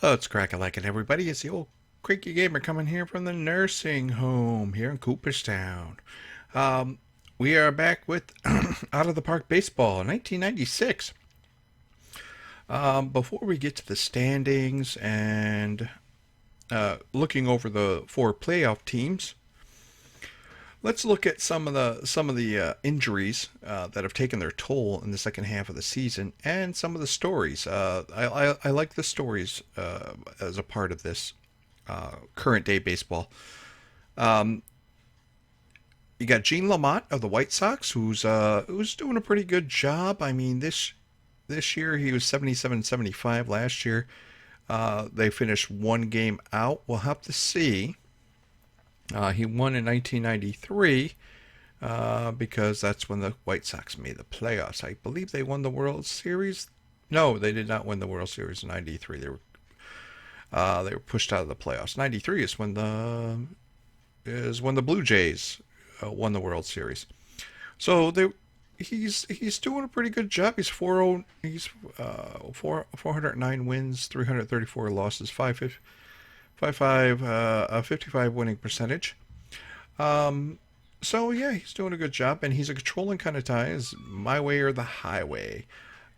Oh, it's crack-a-lackin' everybody. It's the old Cranky Gamer coming here from the nursing home here in Cooperstown. Um, we are back with Out of the Park Baseball 1996. Before we get to the standings and looking over the four playoff teams, let's look at some of the injuries that have taken their toll in the second half of the season, and some of the stories. I like the stories as a part of this current day baseball. Um, you got Gene Lamont of the White Sox, who's doing a pretty good job. I mean, this year he was 77-75. Last year they finished one game out. We'll have to see. He won in 1993 because that's when the White Sox made the playoffs. I believe they won the World Series. No, they did not win the World Series in '93. They were pushed out of the playoffs. '93 is when the Blue Jays won the World Series. So he's doing a pretty good job. He's 409 wins, 334 losses, 55 winning percentage. Um, so yeah, he's doing a good job, and he's a controlling kind of tie. Is my way or the highway.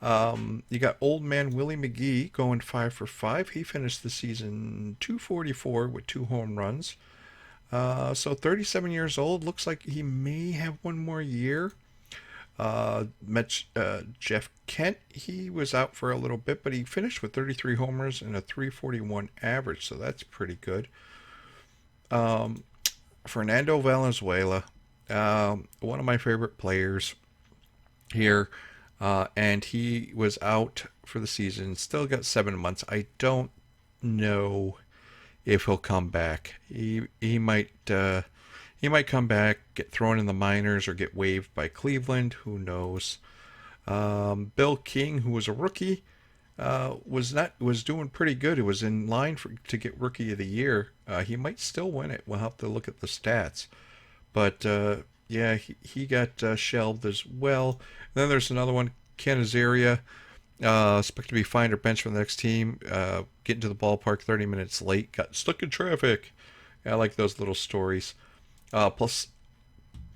You got old man Willie McGee going 5 for 5. He finished the season 244 with 2 home runs. So 37 years old. Looks like he may have one more year. Jeff Kent, he was out for a little bit, but he finished with 33 homers and a 341 average, so that's pretty good. Um, Fernando Valenzuela, one of my favorite players here, and he was out for the season. Still got 7 months. I don't know if he'll come back. He might come back, get thrown in the minors, or get waived by Cleveland. Who knows? Bill King, who was a rookie, was doing pretty good. It was in line to get Rookie of the Year. He might still win it. We'll have to look at the stats. But yeah, he got shelved as well. Then there's another one, Canizaria, expected to be fined or benched for the next team. Getting to the ballpark 30 minutes late, got stuck in traffic. I like those little stories. Plus,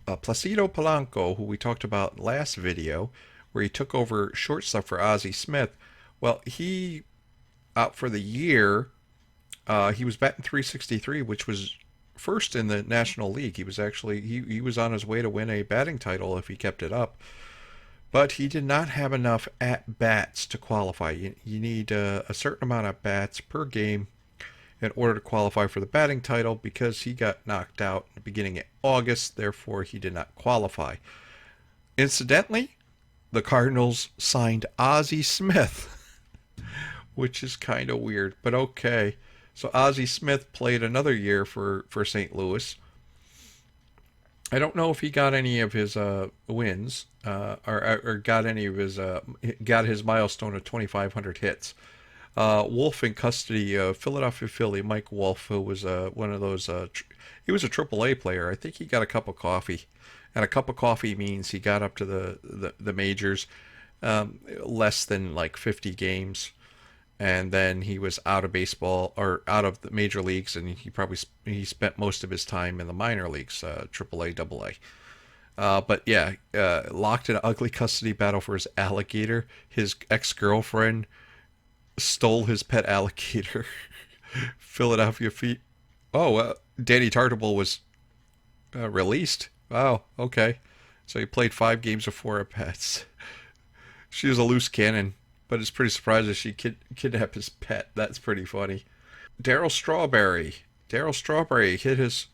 Placido Polanco, who we talked about last video, where he took over shortstop for Ozzie Smith. Well, he out for the year. He was batting 363, which was first in the National League. He was on his way to win a batting title if he kept it up, but he did not have enough at bats to qualify. You need a certain amount of bats per game in order to qualify for the batting title. Because he got knocked out in the beginning of August, therefore he did not qualify. Incidentally, the Cardinals signed Ozzie Smith, which is kind of weird, but okay. So Ozzie Smith played another year for St. Louis. I don't know if he got any of his wins, or got any of his got his milestone of 2,500 hits. Wolf in custody, Philadelphia Philly, Mike Wolf, who was one of those. He was a AAA player. I think he got a cup of coffee, and a cup of coffee means he got up to the majors, less than like 50 games, and then he was out of baseball or out of the major leagues, and he spent most of his time in the minor leagues, AAA, AA. But yeah, locked in an ugly custody battle for his alligator. His ex-girlfriend stole his pet alligator. Philadelphia feet. Oh, Danny Tartable was released. Wow, okay. So he played 5 games of 4 at-bats. She was a loose cannon, but it's pretty surprising she kidnapped his pet. That's pretty funny. Darryl Strawberry. Darryl Strawberry hit his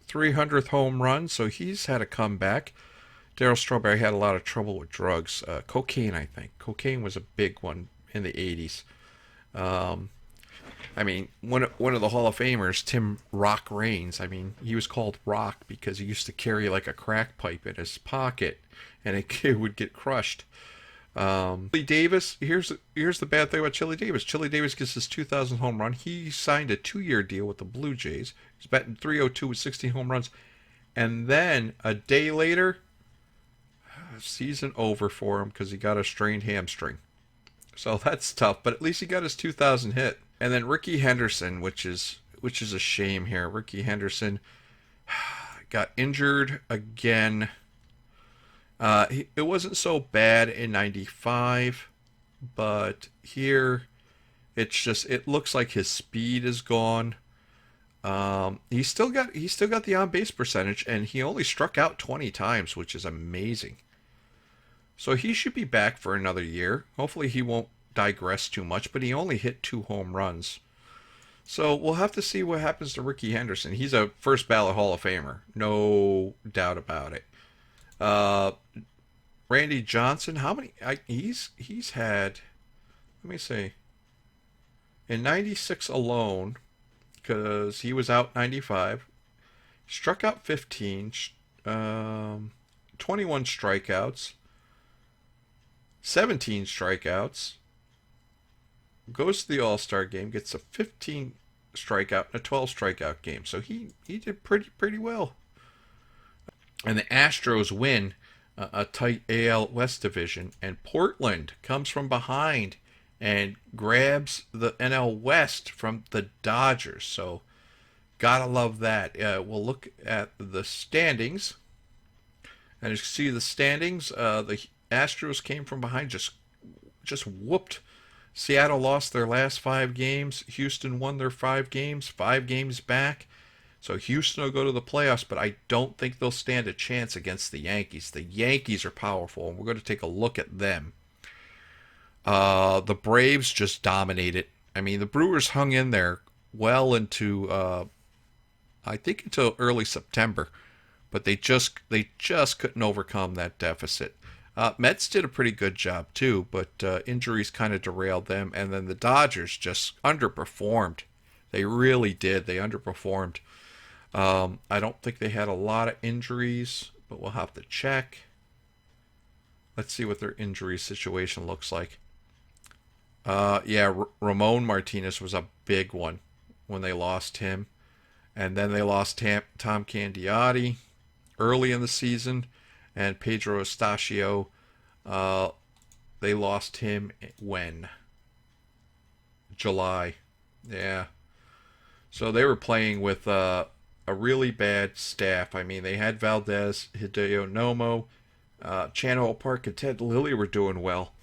300th home run, so he's had a comeback. Darryl Strawberry had a lot of trouble with drugs. Cocaine, I think. Cocaine was a big one in the 80s. Um, I mean, one of the Hall of Famers, Tim Rock Raines. I mean, he was called Rock because he used to carry like a crack pipe in his pocket, and it would get crushed. Chili Davis. Here's the bad thing about Chili Davis. Chili Davis gets his 2,000th home run. He signed a 2-year deal with the Blue Jays. He's batting 302 with 16 home runs, and then a day later, season over for him because he got a strained hamstring. So that's tough, but at least he got his 2,000 hit. And then Ricky Henderson, which is a shame here. Ricky Henderson got injured again. It wasn't so bad in 95, but here it looks like his speed is gone. He still got the on base percentage, and he only struck out 20 times, which is amazing. So he should be back for another year. Hopefully he won't digress too much, but he only hit 2 home runs. So we'll have to see what happens to Ricky Henderson. He's a first ballot Hall of Famer, no doubt about it. Uh, Randy Johnson, how many? He's had. Let me see. In '96 alone, because he was out '95, struck out 15, 21 strikeouts, 17 strikeouts. Goes to the All-Star game, gets a 15 strikeout and a 12 strikeout game. So he did pretty well. And the Astros win a tight AL West division, and Portland comes from behind and grabs the NL West from the Dodgers. So gotta love that. We'll look at the standings, and as you see the standings, the Astros came from behind, just whooped. Seattle lost their last 5 games. Houston won their 5 games, 5 games back. So Houston will go to the playoffs, but I don't think they'll stand a chance against the Yankees. The Yankees are powerful, and we're going to take a look at them. The Braves just dominated. I mean, the Brewers hung in there well into, I think, until early September, but they just couldn't overcome that deficit. Mets did a pretty good job too, but injuries kind of derailed them. And then the Dodgers just underperformed. They really did. They underperformed. I don't think they had a lot of injuries, but we'll have to check. Let's see what their injury situation looks like. Ramon Martinez was a big one when they lost him. And then they lost Tom Candiotti early in the season. And Pedro Estachio, they lost him when? July. Yeah. So they were playing with a really bad staff. I mean, they had Valdez, Hideo Nomo, Chano Park, and Ted Lilly were doing well.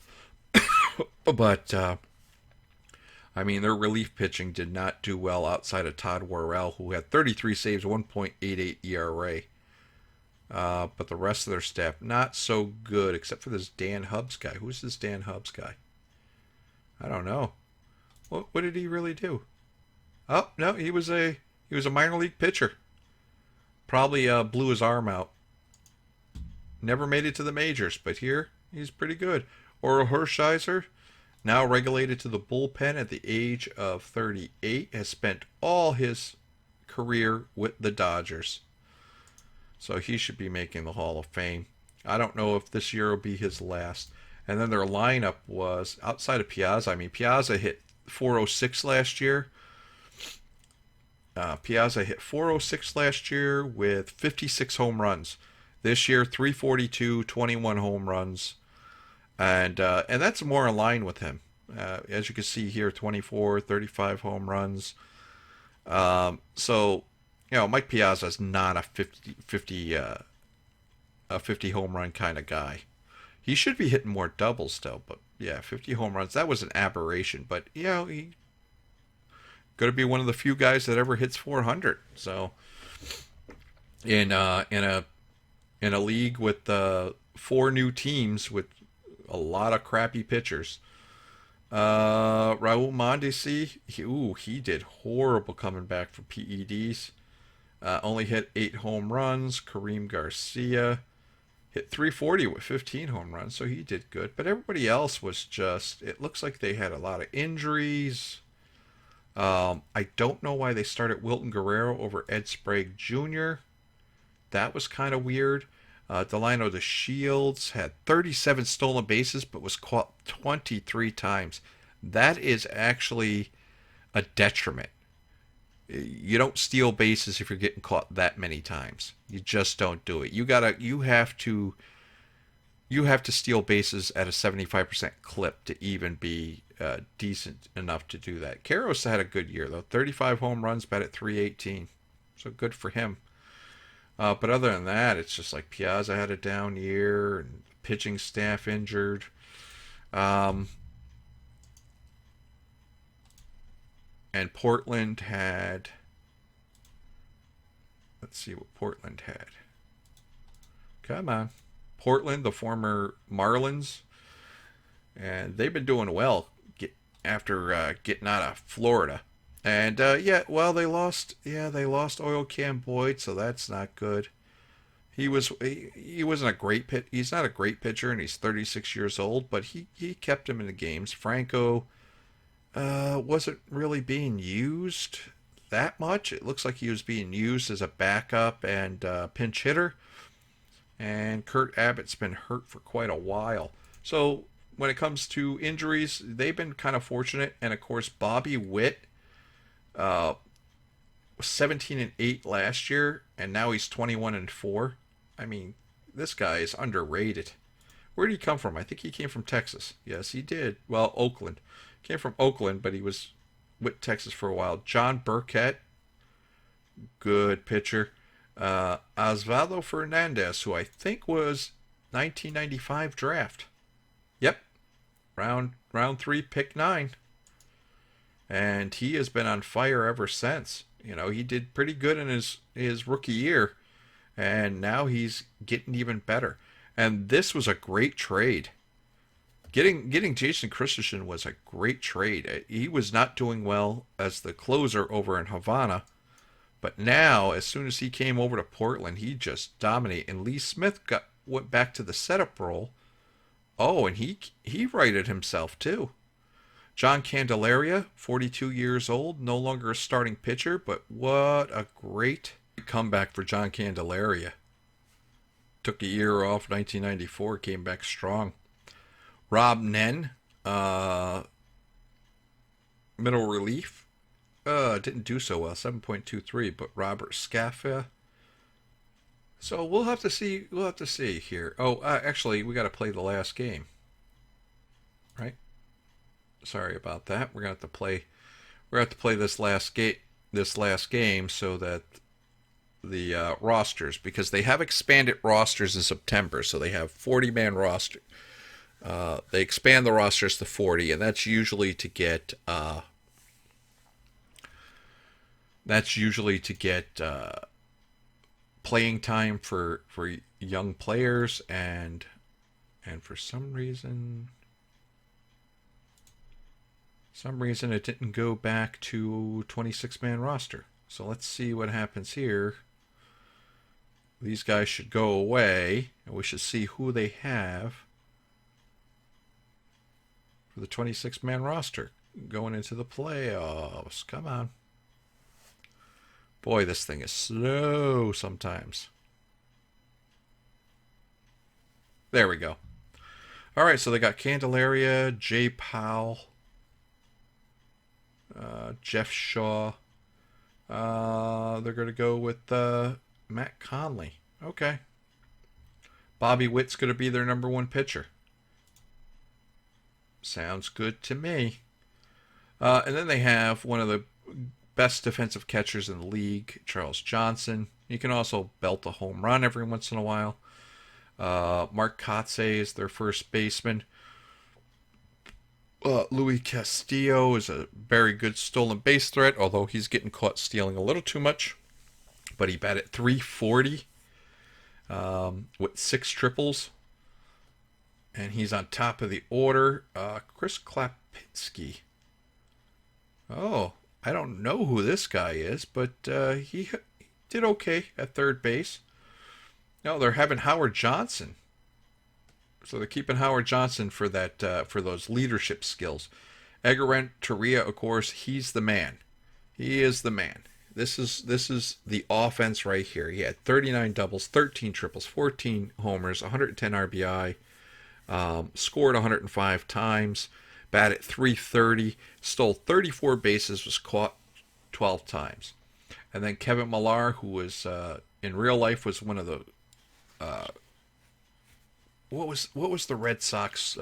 But, I mean, their relief pitching did not do well outside of Todd Worrell, who had 33 saves, 1.88 ERA. But the rest of their staff, not so good, except for this Dan Hubbs guy. Who's this Dan Hubbs guy? I don't know. What did he really do? Oh, no, he was a minor league pitcher. Probably blew his arm out. Never made it to the majors, but here he's pretty good. Oral Hershiser, now regulated to the bullpen at the age of 38, has spent all his career with the Dodgers. So he should be making the Hall of Fame. I don't know if this year will be his last. And then their lineup was, outside of Piazza, I mean, Piazza hit 406 last year. Piazza hit 406 last year with 56 home runs. This year, 342, 21 home runs. And that's more in line with him. As you can see here, 24, 35 home runs. So, Mike Piazza is not a 50 home run kind of guy. He should be hitting more doubles still, but yeah, 50 home runs, that was an aberration. But he's going to be one of the few guys that ever hits 400. So in a league with 4 new teams with a lot of crappy pitchers. Raul Mondesi, he did horrible coming back from PEDs. Only hit 8 home runs. Kareem Garcia hit 340 with 15 home runs, so he did good. But everybody else was just, it looks like they had a lot of injuries. I don't know why they started Wilton Guerrero over Ed Sprague Jr. That was kind of weird. Delino DeShields had 37 stolen bases, but was caught 23 times. That is actually a detriment. You don't steal bases if you're getting caught that many times. You just don't do it. You have to you have to steal bases at a 75% clip to even be decent enough to do that. Karros had a good year though, 35 home runs, batted 318, so good for him. But other than that, it's just like Piazza had a down year, and pitching staff injured. Um, and Portland had. Let's see what Portland had. Come on. Portland, the former Marlins, and they've been doing well after getting out of Florida. And yeah, well, they lost. Yeah, they lost Oil Can Boyd, so that's not good. He wasn't a great pit. He's not a great pitcher, and he's 36 years old. But he kept him in the games. Franco wasn't really being used that much. It looks like he was being used as a backup and pinch hitter. And Kurt Abbott's been hurt for quite a while. So when it comes to injuries, they've been kind of fortunate. And of course, Bobby Witt was 17-8 last year, and now he's 21-4. I mean, this guy is underrated. Where did he come from? I think he came from Texas. Yes, he did. Well, Oakland. Came from Oakland, but he was with Texas for a while. John Burkett, good pitcher. Osvaldo Fernandez, who I think was 1995 draft. Yep, round 3, pick 9. And he has been on fire ever since. You know, he did pretty good in his rookie year, and now he's getting even better. And this was a great trade. Getting Jason Christensen was a great trade. He was not doing well as the closer over in Havana, but now, as soon as he came over to Portland, he just dominated. And Lee Smith went back to the setup role. Oh, and he righted himself too. John Candelaria, 42 years old, no longer a starting pitcher, but what a great comeback for John Candelaria. Took a year off, 1994, came back strong. Rob Nen, middle relief, didn't do so well, 7.23. But Robert Scaffa. So we'll have to see. We'll have to see here. Oh, actually, we got to play the last game, right? Sorry about that. We're gonna have to play. We're gonna have to play this last game. This last game, so that the rosters, because they have expanded rosters in September, so they have 40-man roster. They expand the rosters to 40, and that's usually to get playing time for young players, and for some reason it didn't go back to 26-man roster. So let's see what happens here. These guys should go away, and we should see who they have for the 26-man roster going into the playoffs. Come on. Boy, this thing is slow sometimes. There we go. All right, so they got Candelaria, Jay Powell, Jeff Shaw. They're going to go with Matt Conley. Okay. Bobby Witt's going to be their number 1 pitcher. Sounds good to me. And then they have one of the best defensive catchers in the league, Charles Johnson. You can also belt a home run every once in a while. Mark Kotze is their first baseman. Louis Castillo is a very good stolen base threat, although he's getting caught stealing a little too much. But he batted .340 with 6 triples. And he's on top of the order. Chris Klapinski. Oh, I don't know who this guy is, but he did okay at third base. No, they're having Howard Johnson. So they're keeping Howard Johnson for that for those leadership skills. Edgar Renteria, of course, he's the man. He is the man. This is the offense right here. He had 39 doubles, 13 triples, 14 homers, 110 RBI, scored 105 times, batted .330, stole 34 bases, was caught 12 times. And then Kevin Millar, who was in real life was one of the what was the Red Sox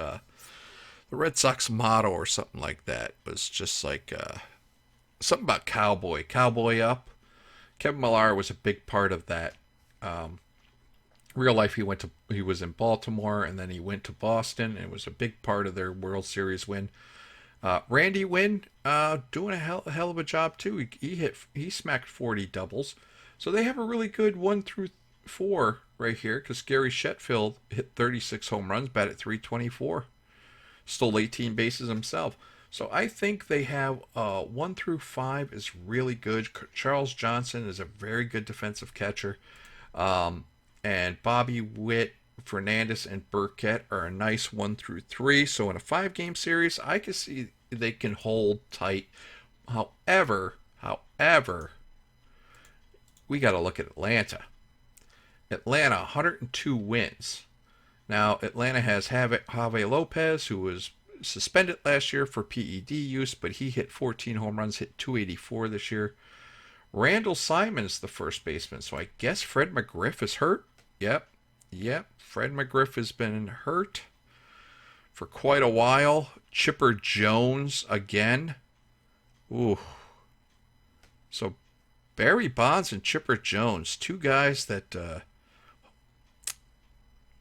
motto or something like that? It was just like something about cowboy up. Kevin Millar was a big part of that. Real life, he was in Baltimore, and then he went to Boston, and it was a big part of their World Series win. Randy Wynn doing a hell of a job too. He smacked 40 doubles, so they have a really good 1 through 4 right here. Because Gary Shetfield hit 36 home runs, batted .324, stole 18 bases himself. So I think they have 1 through 5 is really good. Charles Johnson is a very good defensive catcher. And Bobby Witt, Fernandez, and Burkett are a nice 1 through 3. So in a 5-game series, I can see they can hold tight. However, we got to look at Atlanta. Atlanta, 102 wins. Now, Atlanta has Javi Lopez, who was suspended last year for PED use, but he hit 14 home runs, hit .284 this year. Randall Simon's the first baseman, so I guess Fred McGriff is hurt. Yep. Fred McGriff has been hurt for quite a while. Chipper Jones again. Ooh. So Barry Bonds and Chipper Jones, two guys that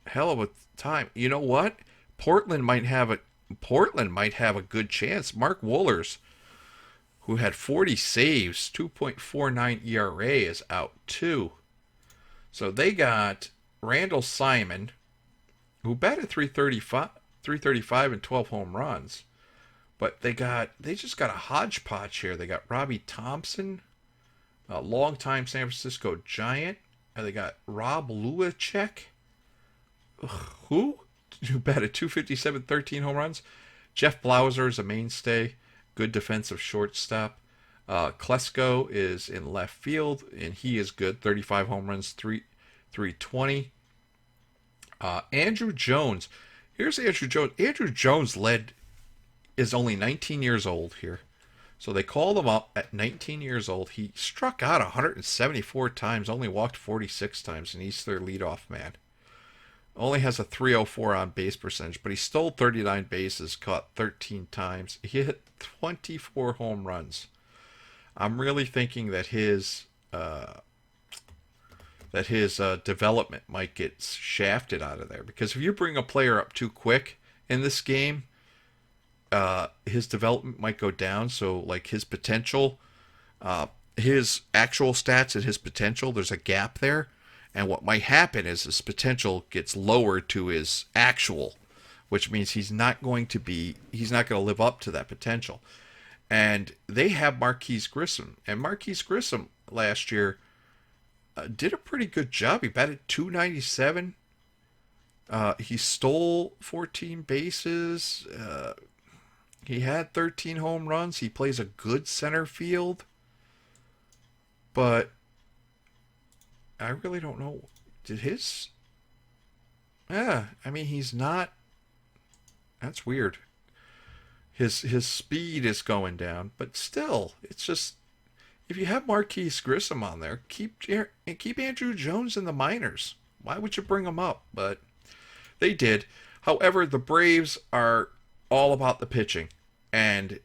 hell of a time. You know what? Portland might have a good chance. Mark Wohlers, who had 40 saves, 2.49 ERA, is out too. So they got Randall Simon, who batted .335 and 12 home runs. But they just got a hodgepodge here. They got Robbie Thompson, a longtime San Francisco Giant. And they got Rob Luacek, who batted .257, 13 home runs. Jeff Blauser is a mainstay, good defensive shortstop. Klesko is in left field, and he is good. 35 home runs, 320. Andrew Jones. Here's Andrew Jones. Andrew Jones is only 19 years old here. So they called him up at 19 years old. He struck out 174 times, only walked 46 times, and he's their leadoff man. Only has a .304 on base percentage, but he stole 39 bases, caught 13 times. He hit 24 home runs. I'm really thinking that his development might get shafted out of there, because if you bring a player up too quick in this game, his development might go down. So like his potential, his actual stats and his potential, there's a gap there. And what might happen is his potential gets lowered to his actual, which means he's not going to live up to that potential. And they have Marquise Grissom. And Marquise Grissom last year did a pretty good job. He batted .297. He stole 14 bases. He had 13 home runs. He plays a good center field. But I really don't know. He's not. That's weird. His speed is going down, but still, it's just, if you have Marquise Grissom on there, keep Andrew Jones in the minors. Why would you bring him up? But they did. However, the Braves are all about the pitching, and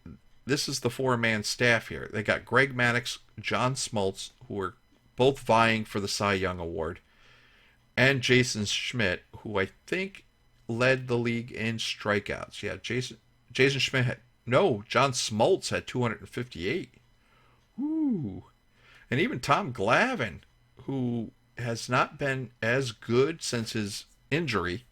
this is the 4-man staff here. They got Greg Maddux, John Smoltz, who are both vying for the Cy Young Award, and Jason Schmidt, who I think led the league in strikeouts. Yeah, Jason Schmidt John Smoltz had 258. Ooh. And even Tom Glavine, who has not been as good since his injury.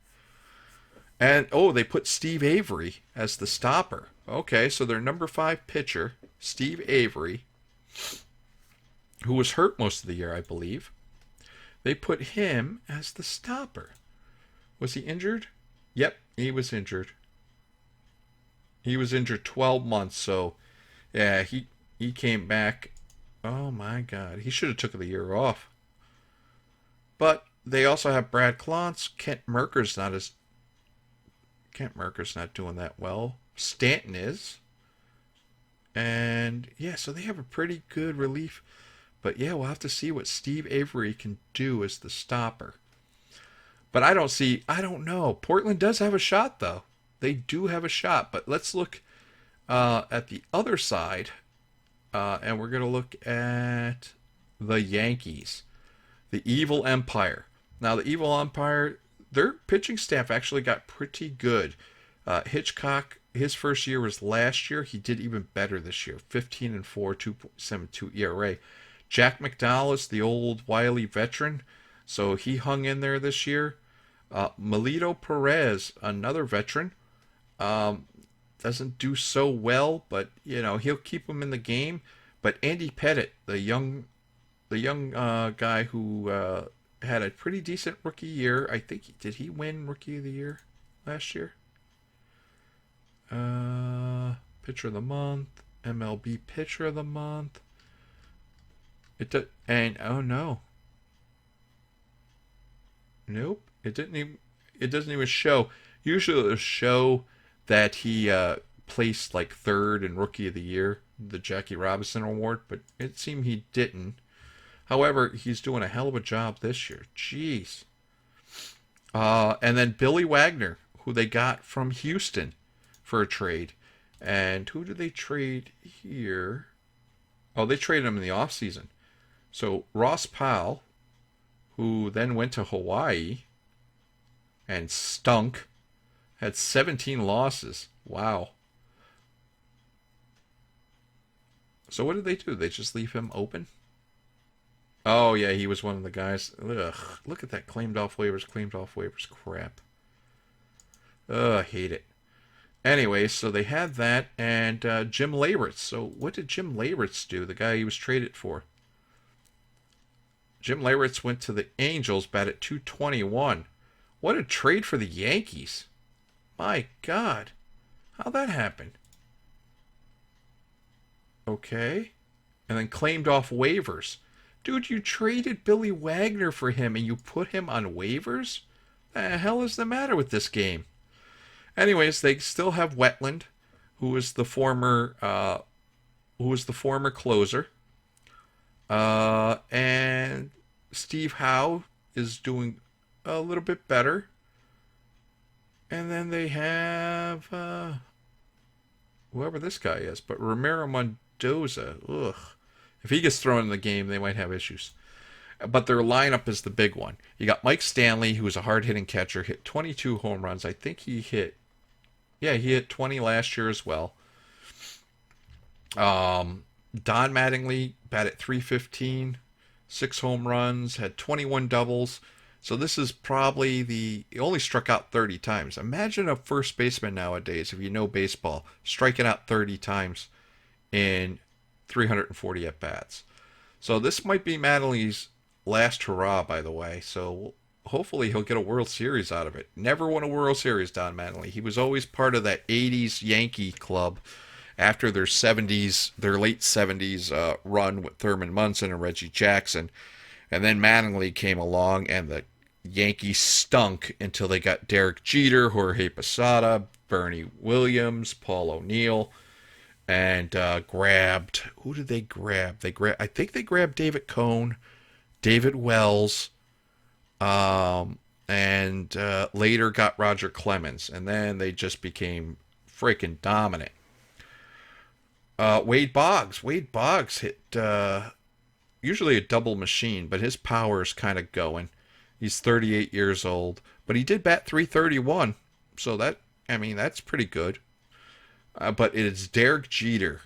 And, they put Steve Avery as the stopper. Okay, so their number 5 pitcher, Steve Avery, who was hurt most of the year, I believe, they put him as the stopper. Was he injured? Yep, he was injured. He was injured 12 months, so yeah, he came back. Oh my God, he should have took the year off. But they also have Brad Klontz. Kent Merker's not doing that well. Stanton is. And yeah, so they have a pretty good relief. But yeah, we'll have to see what Steve Avery can do as the stopper. But I don't know. Portland does have a shot, though. They do have a shot. But let's look at the other side, and we're going to look at the Yankees, the Evil Empire. Now, the Evil Empire, their pitching staff actually got pretty good. Hitchcock, his first year was last year. He did even better this year, 15-4, 2.72 ERA. Jack McDowell is the old wily veteran, so he hung in there this year. Melito Perez, another veteran, doesn't do so well, but he'll keep him in the game. But Andy Pettit, the young guy who had a pretty decent rookie year. I think did he win Rookie of the Year last year? Pitcher of the Month, MLB Pitcher of the Month. Oh no, nope. It didn't even. It doesn't even show. Usually it'll show that he placed like third in Rookie of the Year, the Jackie Robinson Award, but it seemed he didn't. However, he's doing a hell of a job this year. Jeez. And then Billy Wagner, who they got from Houston for a trade. And who did they trade here? Oh, they traded him in the offseason. So Ross Powell, who then went to Hawaii and stunk, had 17 losses. Wow. So what did they do? They just leave him open? Oh, yeah, he was one of the guys. Ugh, look at that claimed off waivers crap. Ugh, I hate it. Anyway, so they had that, and Jim Leyritz. So what did Jim Leyritz do, the guy he was traded for? Jim Leyritz went to the Angels, batted .221. What a trade for the Yankees. My God. How'd that happen? Okay. And then claimed off waivers. Dude, you traded Billy Wagner for him and you put him on waivers? The hell is the matter with this game? Anyways, they still have Wetland, who was the former closer. And Steve Howe is doing a little bit better. And then they have whoever this guy is, but Ramiro Mendoza. Ugh. If he gets thrown in the game, they might have issues. But their lineup is the big one. You got Mike Stanley, who was a hard-hitting catcher, hit 22 home runs. I think he hit 20 last year as well. Don Mattingly batted .315, 6 home runs, had 21 doubles. So this is probably he only struck out 30 times. Imagine a first baseman nowadays, if you know baseball, striking out 30 times in 340 at-bats. So this might be Mattingly's last hurrah, by the way. So hopefully he'll get a World Series out of it. Never won a World Series, Don Mattingly. He was always part of that 80s Yankee club after their late 70s run with Thurman Munson and Reggie Jackson. And then Mattingly came along and the Yankees stunk until they got Derek Jeter, Jorge Posada, Bernie Williams, Paul O'Neill, and grabbed, who did they grab? I think they grabbed David Cone, David Wells, and later got Roger Clemens. And then they just became freaking dominant. Wade Boggs hit usually a double machine, but his power is kind of going. He's 38 years old, but he did bat .331, so that's pretty good. But it is Derek Jeter.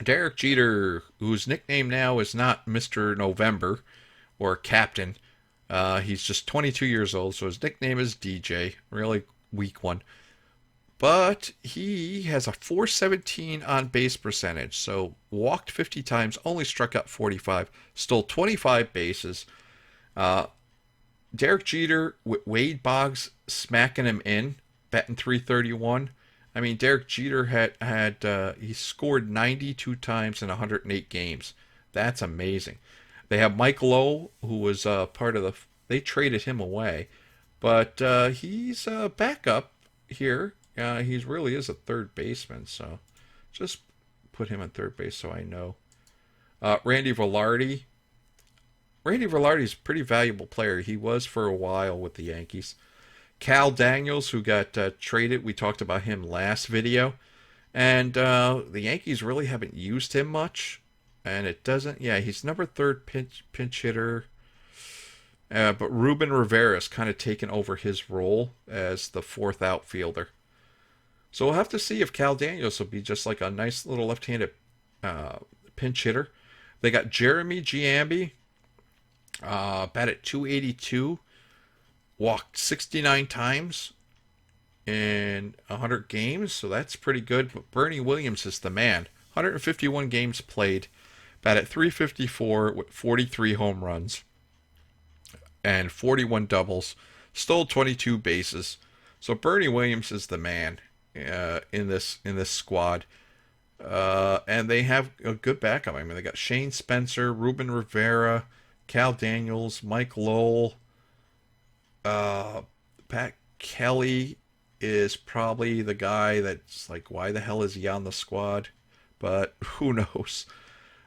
Derek Jeter, whose nickname now is not Mr. November or Captain. He's just 22 years old, so his nickname is DJ. Really weak one. But he has a .417 on base percentage, so walked 50 times, only struck out 45, stole 25 bases. Derek Jeter with Wade Boggs smacking him in, batting .331. I mean, Derek Jeter he scored 92 times in 108 games. That's amazing. They have Mike Lowe, who was part of they traded him away, but he's a backup here. He really is a third baseman, so just put him on third base so I know. Randy Velarde, Randy Velarde's a pretty valuable player. He was for a while with the Yankees. Cal Daniels, who got traded, we talked about him last video. And the Yankees really haven't used him much. And it doesn't, yeah, he's number third pinch hitter. But Ruben Rivera's kind of taken over his role as the fourth outfielder. So we'll have to see if Cal Daniels will be just like a nice little left-handed pinch hitter. They got Jeremy Giambi, batted 282, walked 69 times in 100 games, so that's pretty good. But Bernie Williams is the man. 151 games played, batted 354 with 43 home runs and 41 doubles, stole 22 bases. So Bernie Williams is the man in this squad. And they have a good backup. I mean, they got Shane Spencer, Ruben Rivera, Cal Daniels, Mike Lowell, Pat Kelly is probably the guy that's like, why the hell is he on the squad? But who knows?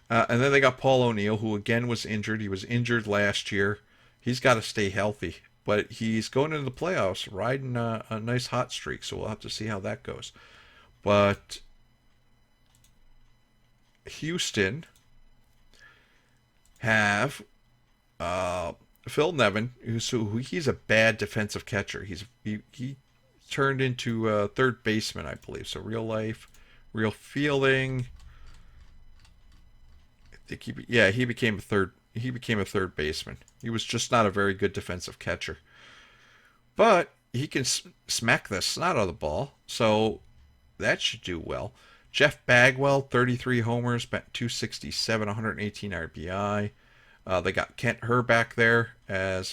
And then they got Paul O'Neill, who again was injured. He was injured last year. He's got to stay healthy. But he's going into the playoffs, riding a nice hot streak. So we'll have to see how that goes. But Houston have Phil Nevin, he's a bad defensive catcher. He turned into third baseman, I believe. So real life, real fielding. I think he became a third baseman. He was just not a very good defensive catcher, but he can smack the snot out of the ball, so that should do well. Jeff Bagwell, 33 homers, 267, 118 RBI. They got Kent Herback there as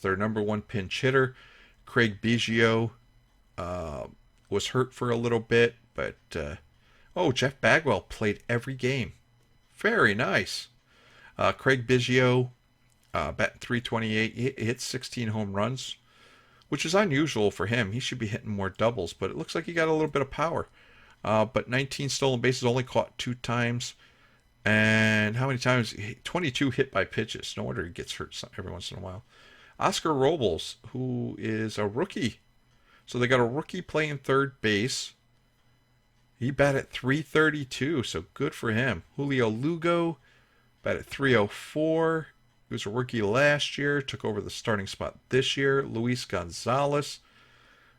their number one pinch hitter. Craig Biggio was hurt for a little bit, but Jeff Bagwell played every game. Very nice. Craig Biggio, batting 328, he hit 16 home runs, which is unusual for him. He should be hitting more doubles, but it looks like he got a little bit of power. But 19 stolen bases, only caught 2 times. And how many times? 22 hit by pitches. No wonder he gets hurt every once in a while. Oscar Robles, who is a rookie. So they got a rookie playing third base. He batted 332, so good for him. Julio Lugo batted 304. He was a rookie last year, took over the starting spot this year. Luis Gonzalez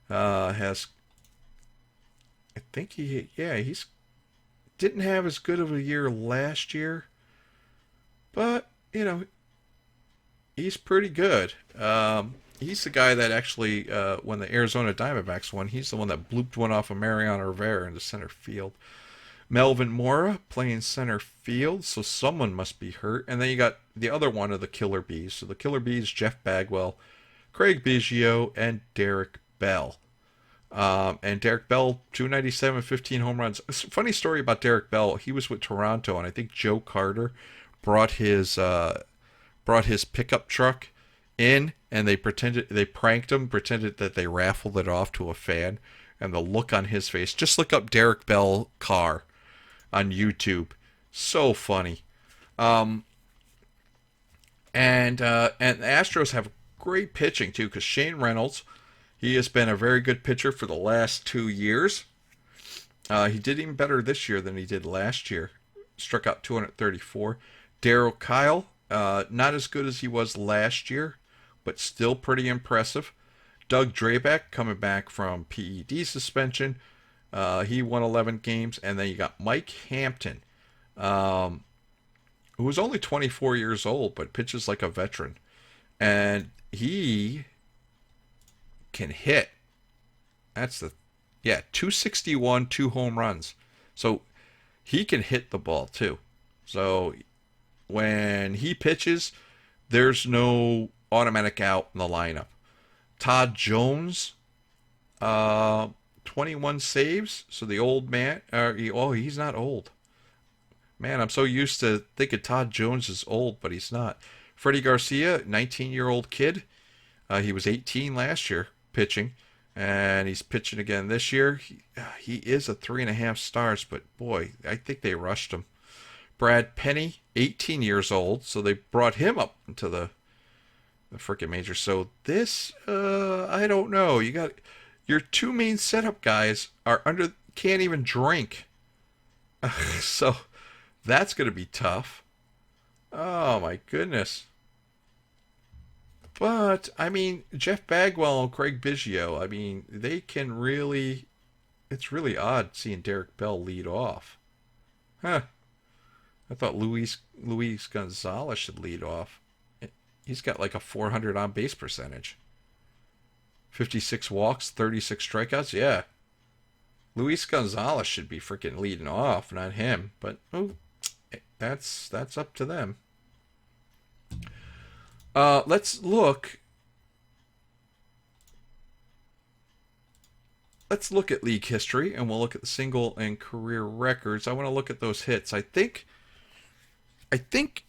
has, I think he's didn't have as good of a year last year, but he's pretty good. He's the guy that actually, when the Arizona Diamondbacks won, he's the one that blooped one off of Mariano Rivera into center field. Melvin Mora playing center field, so someone must be hurt. And then you got the other one of the Killer Bees. So the Killer Bees, Jeff Bagwell, Craig Biggio, and Derek Bell. And Derek Bell, 297, 15 home runs. Funny story about Derek Bell. He was with Toronto, and I think Joe Carter brought his pickup truck in, and they pranked him, pretended that they raffled it off to a fan, and the look on his face. Just look up Derek Bell car on YouTube. So funny. And the Astros have great pitching too, because Shane Reynolds, he has been a very good pitcher for the last 2 years. He did even better this year than he did last year. Struck out 234. Darryl Kyle, not as good as he was last year, but still pretty impressive. Doug Drabeck coming back from PED suspension. He won 11 games. And then you got Mike Hampton, who was only 24 years old, but pitches like a veteran. And he can hit. That's 261, 2 home runs. So he can hit the ball too. So when he pitches, there's no automatic out in the lineup. Todd Jones, 21 saves. So the old man, he's not old. Man, I'm so used to thinking Todd Jones is old, but he's not. Freddie Garcia, 19-year-old kid. He was 18 last year pitching, and he's pitching again this year. He is a 3.5 stars, but boy, I think they rushed him. Brad Penny, 18 years old, so they brought him up into the freaking major. So this, I don't know. You got your two main setup guys are under, can't even drink. So that's going to be tough. Oh my goodness. But I mean, Jeff Bagwell and Craig Biggio, I mean, they can really. It's really odd seeing Derek Bell lead off. Huh. I thought Luis Gonzalez should lead off. He's got like a 400 on base percentage. 56 walks, 36 strikeouts. Yeah. Luis Gonzalez should be freaking leading off, not him. But that's up to them. Let's look. Let's look at league history, and we'll look at the single and career records. I want to look at those hits. I think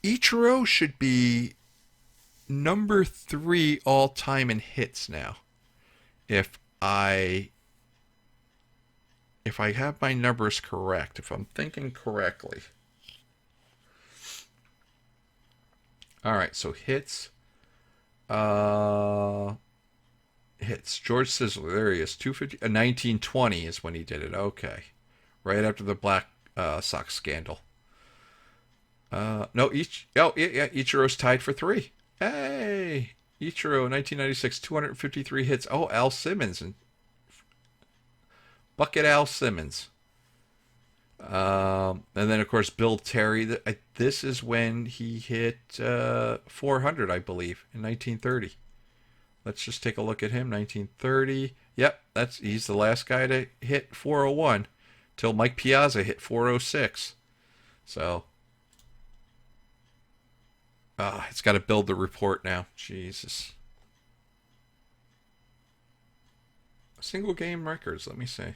Ichiro should be number 3 all time in hits now. If I have my numbers correct, if I'm thinking correctly. All right, so hits. Hits. George Sizzler, there he is. 250. 1920 is when he did it. Okay, right after the Black Sox scandal. No, Ichiro's tied for 3. Hey, Ichiro, 1996, 253 hits. Oh, Al Simmons and Bucket Al Simmons. And then, of course, Bill Terry. This is when he hit 400, I believe, in 1930. Let's just take a look at him. 1930. Yep, he's the last guy to hit 401 till Mike Piazza hit 406. So, it's got to build the report now. Jesus. Single game records. Let me see.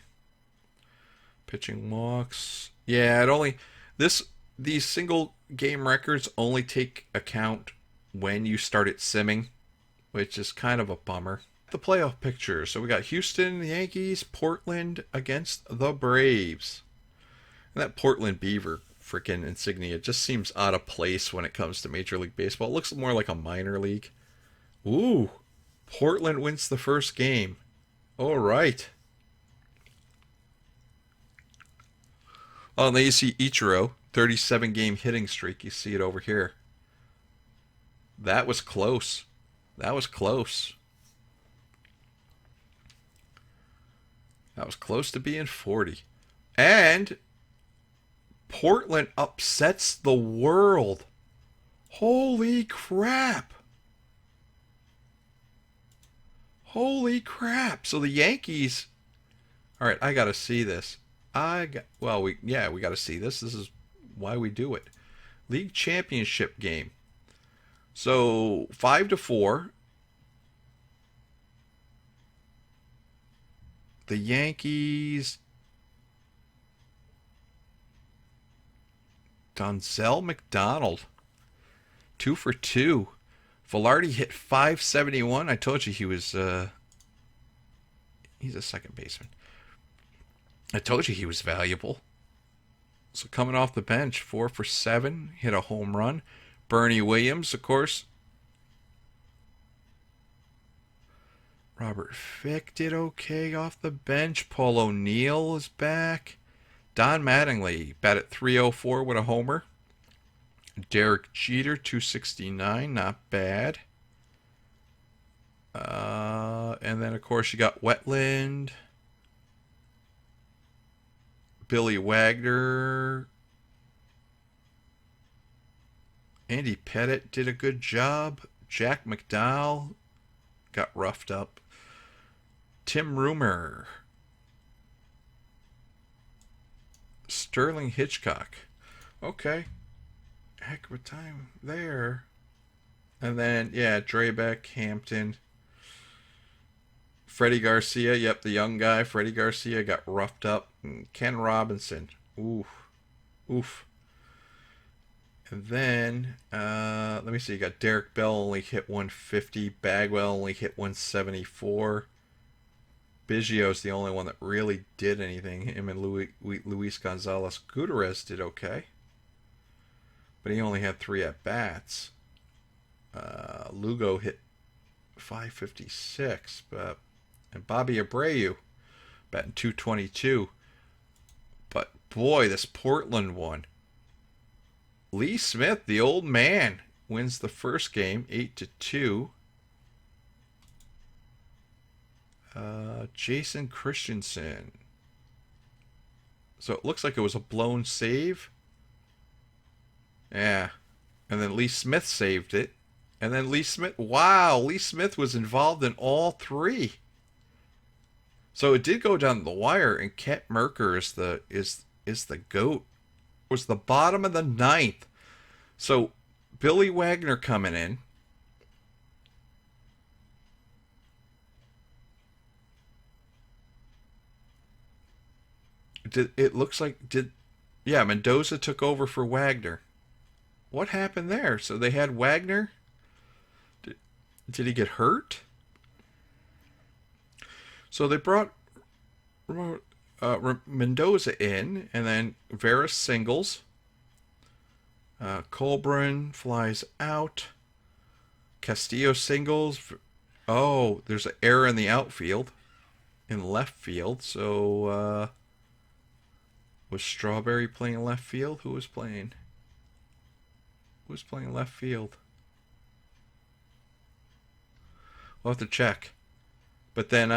Pitching walks. Yeah, these single game records only take account when you start it simming, which is kind of a bummer. The playoff picture. So we got Houston, the Yankees, Portland against the Braves. And that Portland Beaver freaking insignia just seems out of place when it comes to Major League Baseball. It looks more like a minor league. Ooh, Portland wins the first game. All right. Oh, and then you see Ichiro, 37-game hitting streak. You see it over here. That was close. That was close. That was close to being 40. And Portland upsets the world. Holy crap. Holy crap. So the Yankees... All right, I got to see this. We got to see this. This is why we do it. League championship game. So 5-4. The Yankees. Donzel McDonald, 2 for 2. Velarde hit 571. I told you he was. He's a second baseman. I told you he was valuable. So coming off the bench, 4 for 7, hit a home run. Bernie Williams, of course. Robert Fick did okay off the bench. Paul O'Neill is back. Don Mattingly batted .304 with a homer. Derek Jeter, 269, not bad. And then, of course, you got Wetland. Billy Wagner. Andy Pettit did a good job. Jack McDowell got roughed up. Tim Roomer. Sterling Hitchcock. Okay. Heck of a time there. And then, yeah, Drebeck, Hampton. Freddie Garcia. Yep, the young guy. Freddie Garcia got roughed up. And Ken Robinson. Oof. Oof. And then, let me see. You got Derek Bell only hit 150. Bagwell only hit 174. Biggio's the only one that really did anything. Him and Luis Gonzalez Gutierrez did okay. but he only had 3 at bats. Lugo hit 556, and Bobby Abreu batting 222. But boy, this Portland one. Lee Smith, the old man, wins the first game 8-2. Jason Christensen. So it looks like it was a blown save. Yeah. And then Lee Smith saved it. And then Lee Smith, wow, Lee Smith was involved in all 3. So it did go down the wire, and Kent Merker is the GOAT. It was the bottom of the 9th. So Billy Wagner coming in. It looks like Mendoza took over for Wagner. What happened there? So they had Wagner. Did he get hurt? So they brought Mendoza in, and then Veras singles. Colburn flies out. Castillo singles. Oh, there's an error in the outfield, in left field. So was Strawberry playing left field? Who was playing? Who was playing left field? We'll have to check. But then,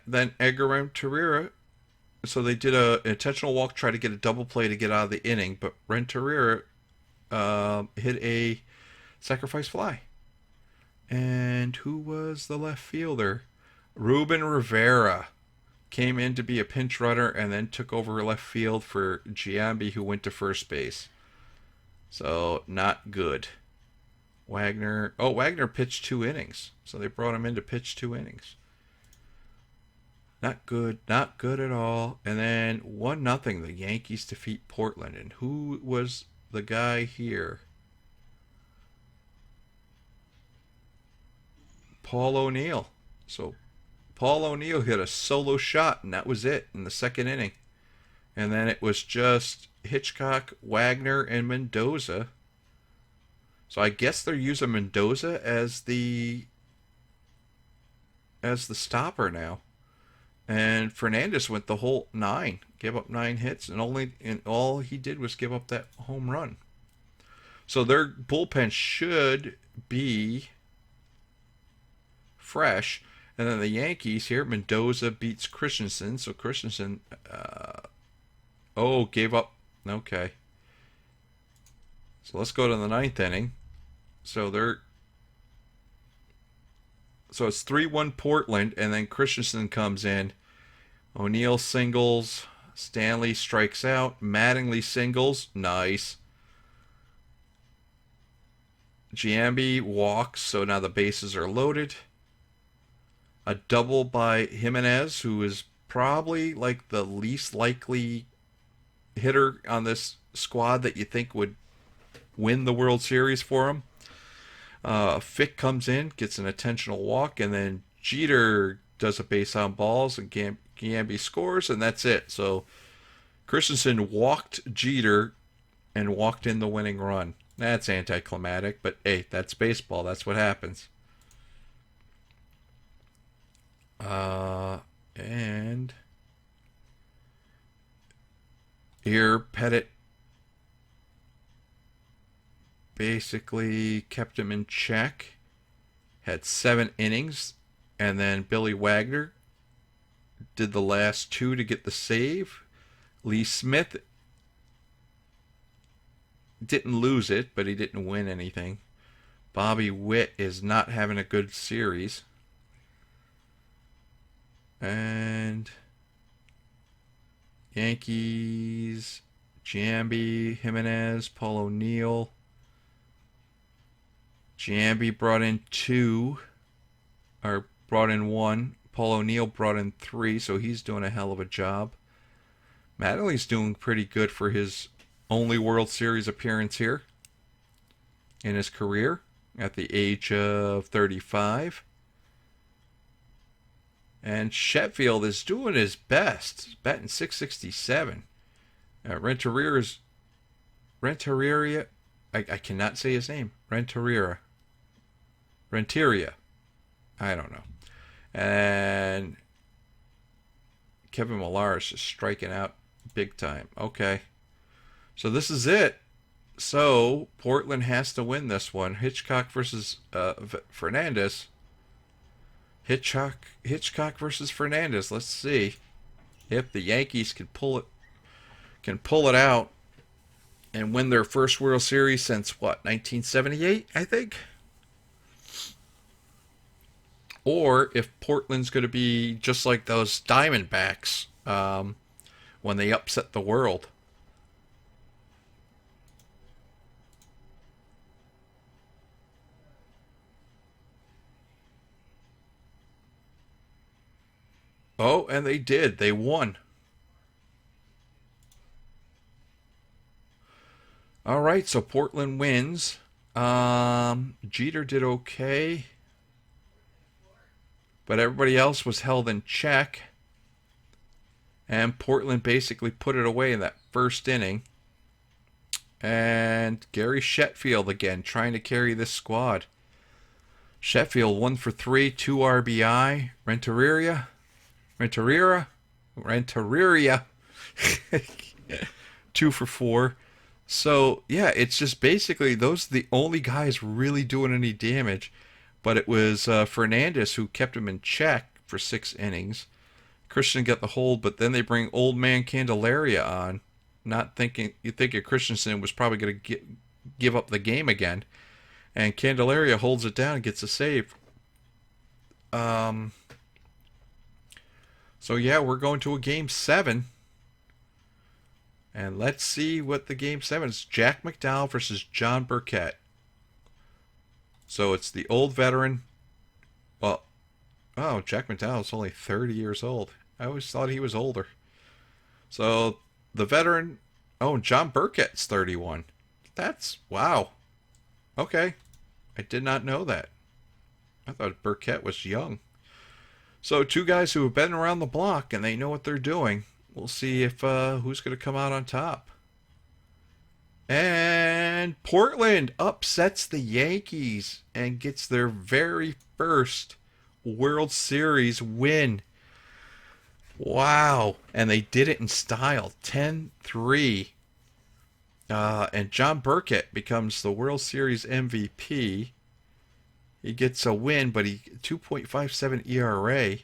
then Edgar Renteria. So they did an intentional walk, try to get a double play to get out of the inning, but Renteria hit a sacrifice fly. And who was the left fielder? Ruben Rivera came in to be a pinch runner and then took over left field for Giambi, who went to first base. So not good. Wagner pitched 2 innings. So they brought him in to pitch 2 innings. Not good at all. And then 1-0, the Yankees defeat Portland. And who was the guy here? Paul O'Neill. So Paul O'Neill hit a solo shot, and that was it in the 2nd inning. And then it was just Hitchcock, Wagner, and Mendoza. So I guess they're using Mendoza as the stopper now. And Fernandez went the whole 9, gave up 9 hits, and all he did was give up that home run. So their bullpen should be fresh. And then the Yankees here, Mendoza beats Christensen. So Christensen, gave up. Okay. So let's go to the 9th inning. So it's 3-1 Portland, and then Christensen comes in. O'Neill singles. Stanley strikes out. Mattingly singles. Nice. Giambi walks, so now the bases are loaded. A double by Jimenez, who is probably like the least likely hitter on this squad that you think would win the World Series for him. Fick comes in, gets an intentional walk, and then Jeter does a base on balls, and Giambi scores, and that's it. So Christensen walked Jeter and walked in the winning run. That's anticlimactic, but hey, that's baseball. That's what happens. And here Pettit basically kept him in check. Had 7 innings, and then Billy Wagner did the last 2 to get the save. Lee Smith didn't lose it, but he didn't win anything. Bobby Witt is not having a good series. And Yankees, Giambi, Jimenez, Paul O'Neill. Giambi brought in 1. Paul O'Neill brought in 3, so he's doing a hell of a job. Mattingly's doing pretty good for his only World Series appearance here in his career at the age of 35. And Sheffield is doing his best. He's batting .667. Renteria I cannot say his name. Renteria. Renteria. I don't know. And Kevin Millar is just striking out big time. Okay. So this is it. So Portland has to win this one. Hitchcock versus Fernandez. Hitchcock versus Fernandez. Let's see if the Yankees can pull it out and win their first World Series since what, 1978, I think. Or if Portland's going to be just like those Diamondbacks when they upset the world. Oh, and they did. They won. All right, so Portland wins. Jeter did okay, but everybody else was held in check. And Portland basically put it away in that first inning. And Gary Sheffield again trying to carry this squad. Sheffield 1 for 3, 2 RBI. Renteria. 2 for 4. So, yeah, it's just basically those are the only guys really doing any damage. But it was Fernandez who kept him in check for 6 innings. Christian got the hold, but then they bring old man Candelaria on. Not thinking, you think Christensen was probably going to give up the game again. And Candelaria holds it down and gets a save. So, yeah, we're going to a Game 7. And let's see what the Game 7 is. Jack McDowell versus John Burkett. So it's the old veteran. Well, oh, Jack McDowell's only 30 years old. I always thought he was older. So the veteran. Oh, John Burkett's 31. That's, wow. Okay. I did not know that. I thought Burkett was young. So two guys who have been around the block and they know what they're doing. We'll see if who's going to come out on top. And Portland upsets the Yankees and gets their very first World Series win. Wow. And they did it in style. 10-3. And John Burkett becomes the World Series MVP. He gets a win, but he 2.57 ERA.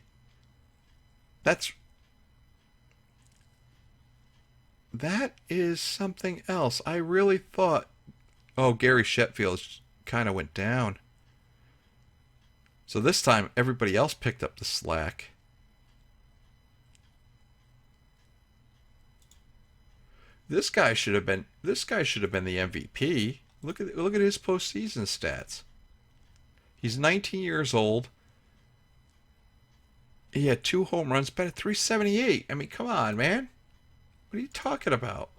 That is something else. I really thought, oh, Gary Sheffield kind of went down. So this time everybody else picked up the slack. This guy should have been the MVP. Look at his postseason stats. He's 19 years old. He had 2 home runs, batted .378. I mean, come on, man. What are you talking about?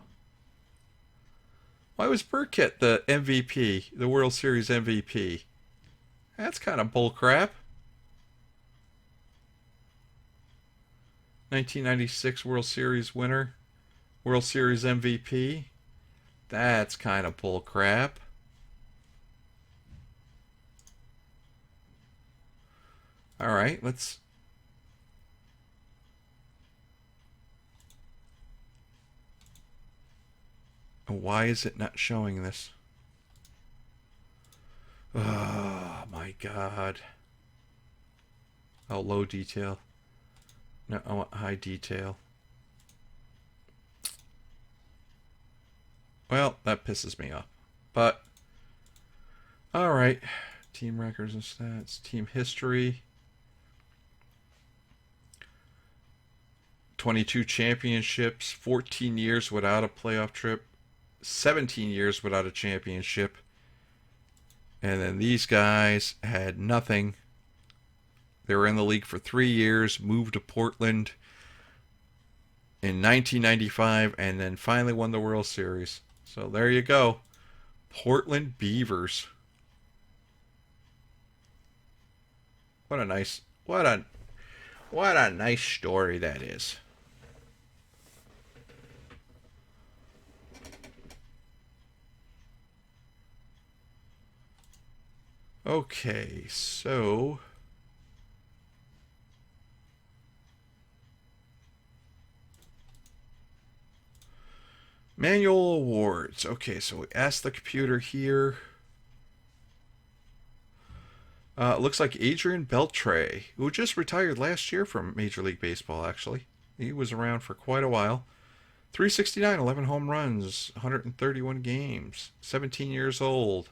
Why was Burkett the MVP, the World Series MVP? That's kind of bullcrap. 1996 World Series winner, World Series MVP. That's kind of bullcrap. All right, let's. Why is it not showing this? Oh my god. Oh, low detail. No, I want high detail. Well, that pisses me off. But, alright. Team records and stats. Team history. 22 championships. 14 years without a playoff trip. 17 years without a championship. And then these guys had nothing. They were in the league for 3 years, moved to Portland in 1995, and then finally won the World Series. So there you go. Portland Beavers. What a nice story that is. Okay, so manual awards. Okay, so we asked the computer here. It looks like Adrian Beltre, who just retired last year from Major League Baseball, actually. He was around for quite a while. 369, 11 home runs, 131 games, 17 years old.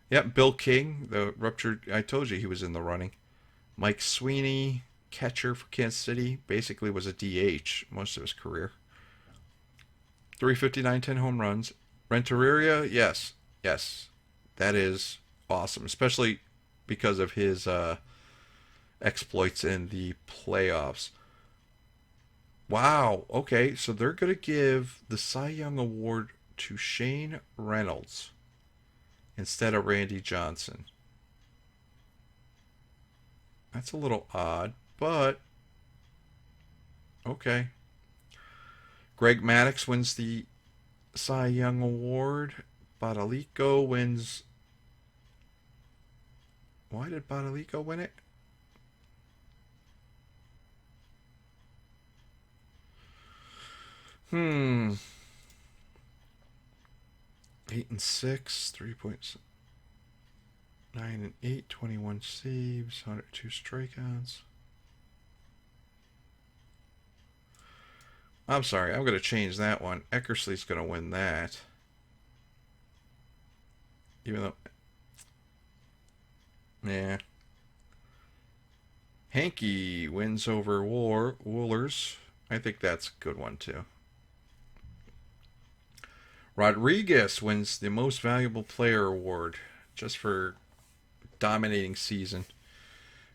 Yep, Bill King, the ruptured. I told you he was in the running. Mike Sweeney, catcher for Kansas City, basically was a DH most of his career. 359, 10 home runs. Renteria, yes, yes, that is awesome, especially because of his exploits in the playoffs. Wow, okay, so they're going to give the Cy Young Award to Shane Reynolds instead of Randy Johnson. That's a little odd, but okay. Greg Maddux wins the Cy Young Award. Badalico wins. Why did Badalico win it? Hmm. 8-6, 3.9-8, 21 saves, 102 strikeouts. I'm sorry, I'm going to change that one. Eckersley's going to win that. Even though... Yeah. Hankey wins over Woolers. I think that's a good one, too. Rodriguez wins the Most Valuable Player Award just for dominating season.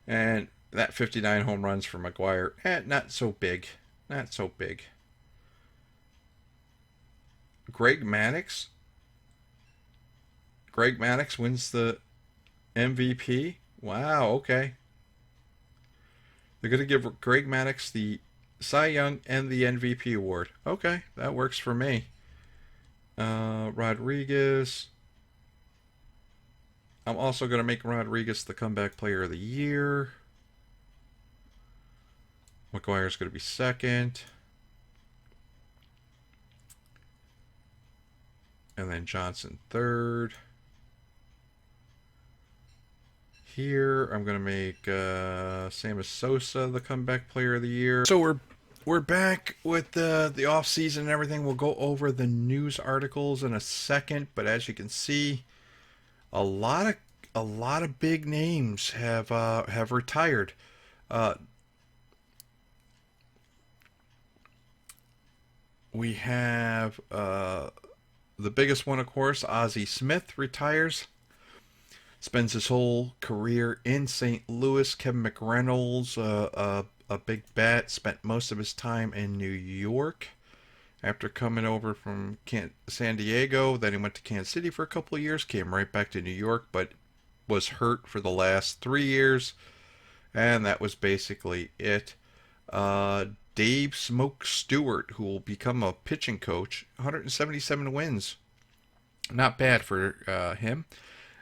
And that 59 home runs for McGuire, not so big. Not so big. Greg Maddux. Greg Maddux wins the MVP. Wow, okay. They're going to give Greg Maddux the Cy Young and the MVP award. Okay, that works for me. Rodriguez. I'm also going to make Rodriguez the comeback player of the year. McGuire's going to be second. And then Johnson third. Here, I'm going to make Sammy Sosa the comeback player of the year. So we're back with the off season and everything. We'll go over the news articles in a second, but as you can see, a lot of big names have retired. We have the biggest one, of course, Ozzie Smith retires. Spends his whole career in St. Louis. Kevin McReynolds, a big bat, spent most of his time in New York after coming over from San Diego. Then he went to Kansas City for a couple of years, came right back to New York, but was hurt for the last 3 years, and that was basically it. Dave Smoke Stewart, who will become a pitching coach, 177 wins. Not bad for him.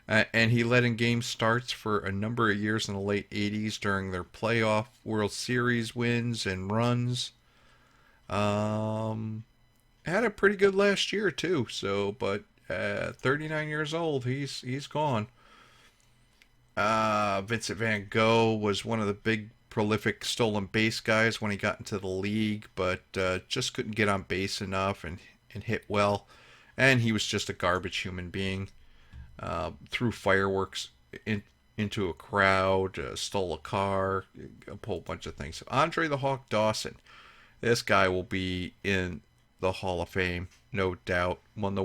And he led in game starts for a number of years in the late 80s during their playoff World Series wins and runs. Had a pretty good last year too. So, but 39 years old, he's gone. Vincent Van Gogh was one of the big prolific stolen base guys when he got into the league, but just couldn't get on base enough and hit well. And he was just a garbage human being. Threw fireworks into a crowd, stole a car, a whole bunch of things. Andre the Hawk Dawson, this guy will be in the Hall of Fame, no doubt. Won the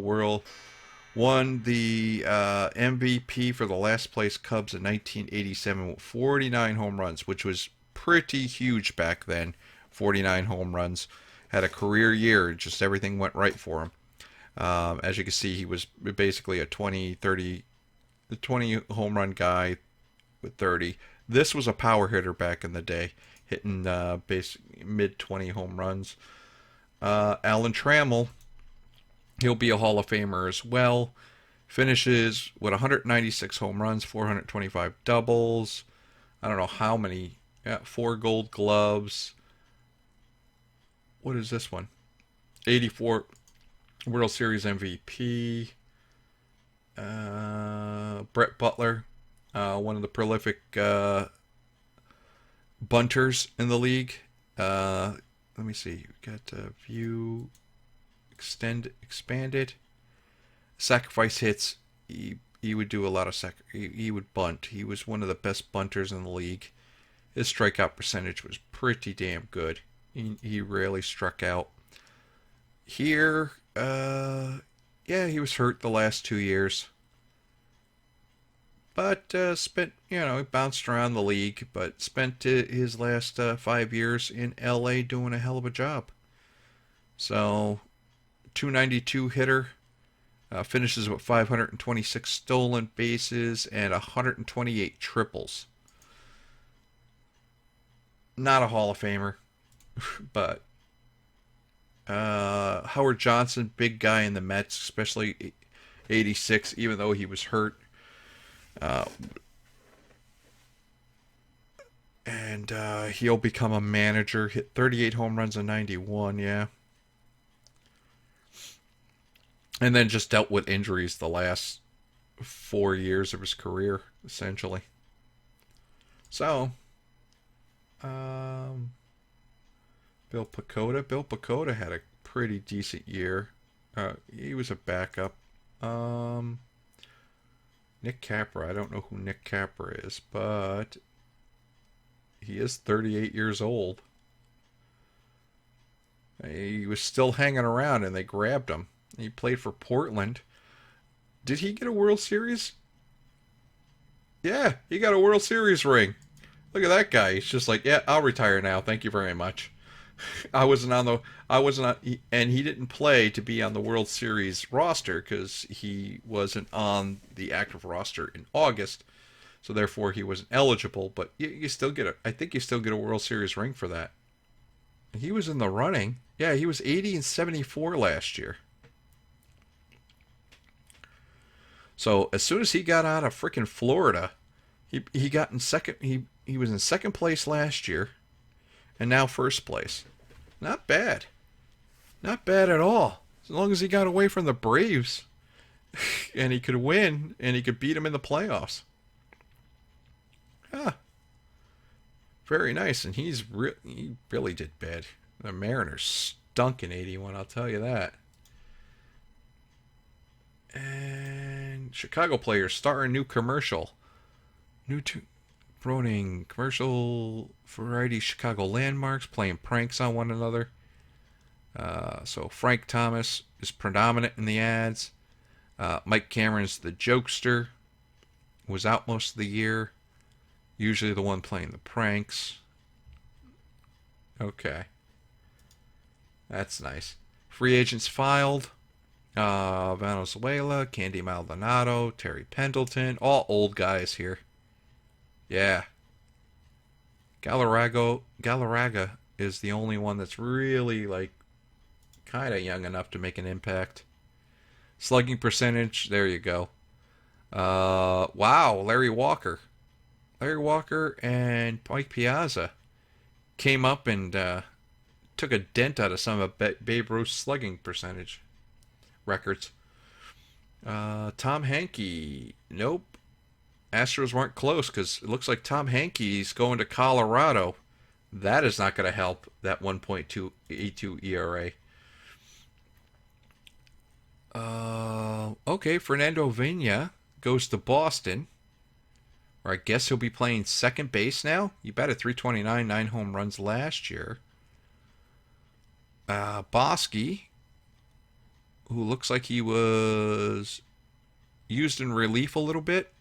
MVP for the last place Cubs in 1987 with 49 home runs, which was pretty huge back then. 49 home runs. Had a career year, just everything went right for him. As you can see, he was basically a 20 home run guy with 30. This was a power hitter back in the day, hitting mid 20 home runs. Alan Trammell, he'll be a Hall of Famer as well. Finishes with 196 home runs, 425 doubles. I don't know how many. Yeah, 4 gold gloves. What is this one? 84 World Series MVP. Brett Butler, one of the prolific bunters in the league. Let me see. We got view expanded. Sacrifice hits. He would do a lot of he would bunt. He was one of the best bunters in the league. His strikeout percentage was pretty damn good. He rarely struck out. Here, yeah, he was hurt the last 2 years. But spent, he bounced around the league, but spent his last 5 years in LA doing a hell of a job. So, 292 hitter, finishes with 526 stolen bases and 128 triples. Not a Hall of Famer, but Howard Johnson, big guy in the Mets, especially 86, even though he was hurt. And he'll become a manager. Hit 38 home runs in 91, yeah. And then just dealt with injuries the last 4 years of his career, essentially. So, Bill Pacoda. Bill Pacoda had a pretty decent year. He was a backup. Nick Capra. I don't know who Nick Capra is, but he is 38 years old. He was still hanging around and they grabbed him. He played for Portland. Did he get a World Series? Yeah, he got a World Series ring. Look at that guy. He's just like, yeah, I'll retire now. Thank you very much. I wasn't on, and he didn't play to be on the World Series roster because he wasn't on the active roster in August, so therefore he wasn't eligible. But you still get I think you still get a World Series ring for that. He was in the running. Yeah, he was 80 and 74 last year. So as soon as he got out of freaking Florida, he got in second. He was in second place last year, and now first place. Not bad. Not bad at all. As long as he got away from the Braves and he could win and he could beat them in the playoffs. Huh. Very nice. And he really did bad. The Mariners stunk in 81, I'll tell you that. And Chicago players star a new commercial. Promoting commercial variety Chicago landmarks, playing pranks on one another. So Frank Thomas is predominant in the ads. Mike Cameron's the jokester. Was out most of the year. Usually the one playing the pranks. Okay. That's nice. Free agents filed. Valenzuela, Candy Maldonado, Terry Pendleton. All old guys here. Yeah. Galarraga is the only one that's really, like, kind of young enough to make an impact. Slugging percentage, there you go. Wow, Larry Walker. Larry Walker and Mike Piazza came up and took a dent out of some of Babe Ruth's slugging percentage records. Tom Hankey, nope. Astros weren't close because it looks like Tom Hankey's going to Colorado. That is not going to help that 1.282 ERA. Okay, Fernando Vina goes to Boston. Or I guess he'll be playing second base now. He batted 329, 9 home runs last year. Bosky, who looks like he was used in relief a little bit.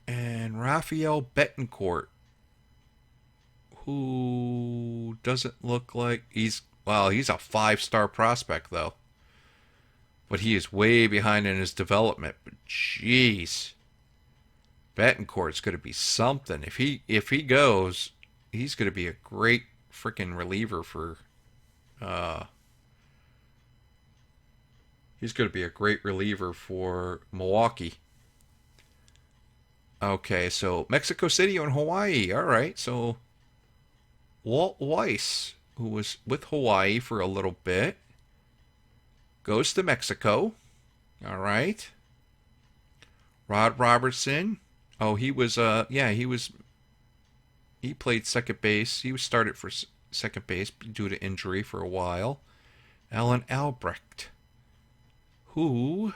And Rafael Betancourt, who doesn't look like he's a 5-star prospect though. But he is way behind in his development. But jeez, Betancourt's going to be something. If he goes, he's going to be a great freaking reliever for He's going to be a great reliever for Milwaukee. Okay, so Mexico City and Hawaii. All right, so Walt Weiss, who was with Hawaii for a little bit, goes to Mexico. All right. Rod Robertson. Oh, he was yeah, he played second base. He was started for second base due to injury for a while. Alan Albrecht, who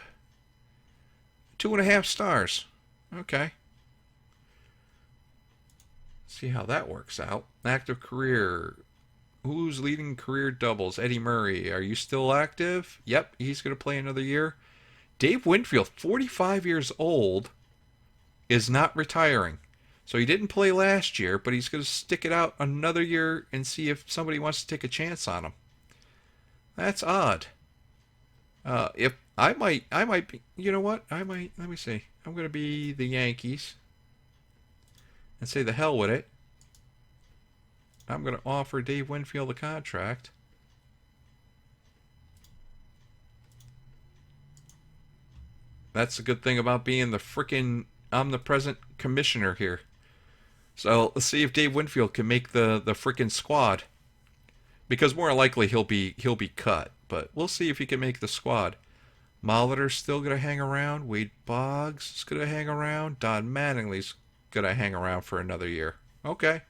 2.5 stars. Okay. See how that works out. Active career. Who's leading career doubles? Eddie Murray. Are you still active? Yep, he's going to play another year. Dave Winfield, 45 years old, is not retiring. So he didn't play last year, but he's going to stick it out another year and see if somebody wants to take a chance on him. That's odd. If I might be, you know what? Let me see. I'm going to be the Yankees and say the hell with it. I'm going to offer Dave Winfield a contract. That's the good thing about being the frickin' omnipresent commissioner here. So let's see if Dave Winfield can make the frickin' squad. Because more likely he'll be cut, but we'll see if he can make the squad. Molitor's still gonna hang around. Wade Boggs is gonna hang around. Don Mattingly's gonna hang around for another year. Okay.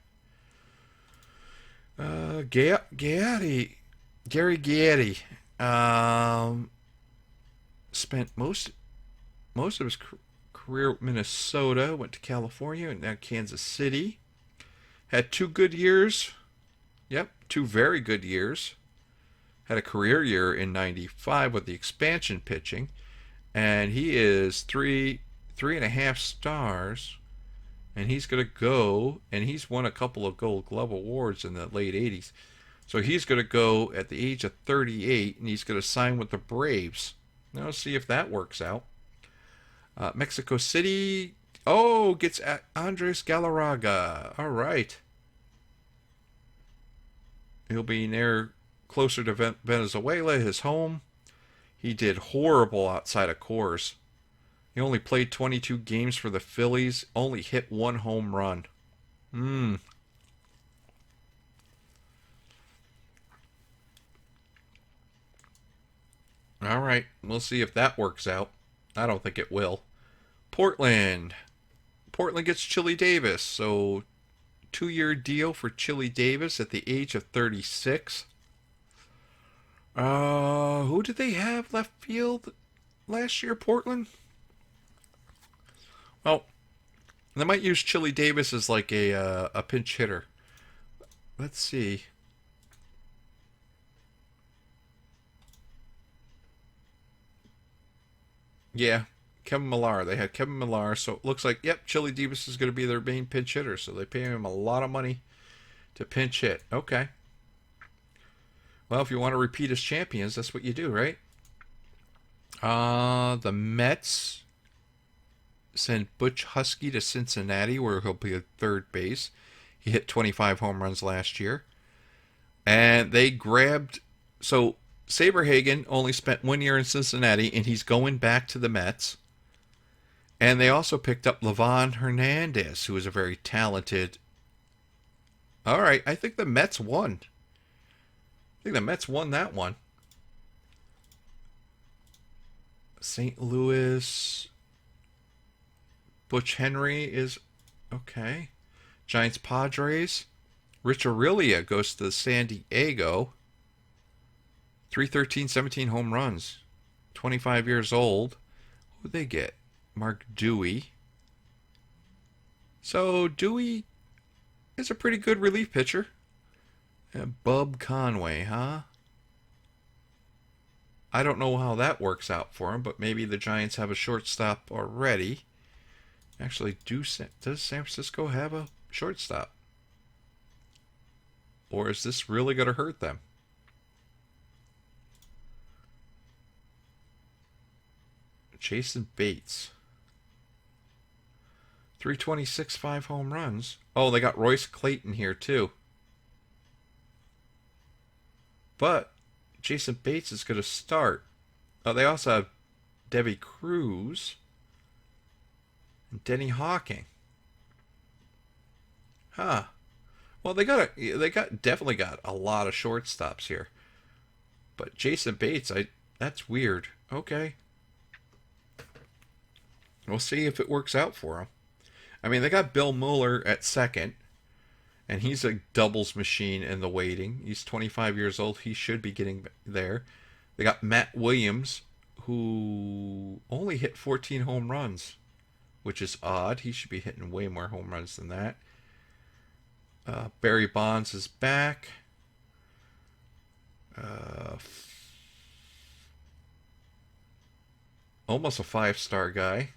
Gary Gatti, spent most of his career at Minnesota, went to California, and now Kansas City. Had 2 good years. Yep, 2 very good years. Had a career year in '95 with the expansion pitching, and he is 3.5 stars. And he's going to go, and he's won a couple of Gold Glove awards in the late '80s. So he's going to go at the age of 38, and he's going to sign with the Braves. Now, let's see if that works out. Mexico City, gets Andres Galarraga. All right. He'll be closer to Venezuela, his home. He did horrible outside of Coors. He only played 22 games for the Phillies, only hit 1 home run. All right, we'll see if that works out. I don't think it will. Portland. Portland gets Chili Davis, so 2-year deal for Chili Davis at the age of 36. Who did they have left field last year, Portland? Well, they might use Chili Davis as like a pinch hitter. Let's see. Yeah, Kevin Millar. They had Kevin Millar, so it looks like, yep, Chili Davis is going to be their main pinch hitter, so they pay him a lot of money to pinch hit. Okay. Well, if you want to repeat as champions, that's what you do, right? The Mets send Butch Husky to Cincinnati, where he'll be at third base. He hit 25 home runs last year. And they grabbed... So, Saberhagen only spent 1 year in Cincinnati, and he's going back to the Mets. And they also picked up Livan Hernandez, who is a very talented... All right, I think the Mets won. I think the Mets won that one. St. Louis... Butch Henry is... Okay. Giants Padres. Rich Aurelia goes to San Diego. 313, 17 home runs. 25 years old. Who'd they get? Mark Dewey. So Dewey is a pretty good relief pitcher. Bub Conway, huh? I don't know how that works out for him, but maybe the Giants have a shortstop already. Actually, does San Francisco have a shortstop? Or is this really going to hurt them? Jason Bates. 326, 5 home runs. Oh, they got Royce Clayton here too. But Jason Bates is going to start. Oh, they also have Debbie Cruz and Denny Hawking. Huh. Well, definitely got a lot of shortstops here. But Jason Bates, that's weird. Okay. We'll see if it works out for him. I mean, they got Bill Mueller at second, and he's a doubles machine in the waiting. He's 25 years old. He should be getting there. They got Matt Williams, who only hit 14 home runs, which is odd. He should be hitting way more home runs than that. Barry Bonds is back. Almost a 5-star guy.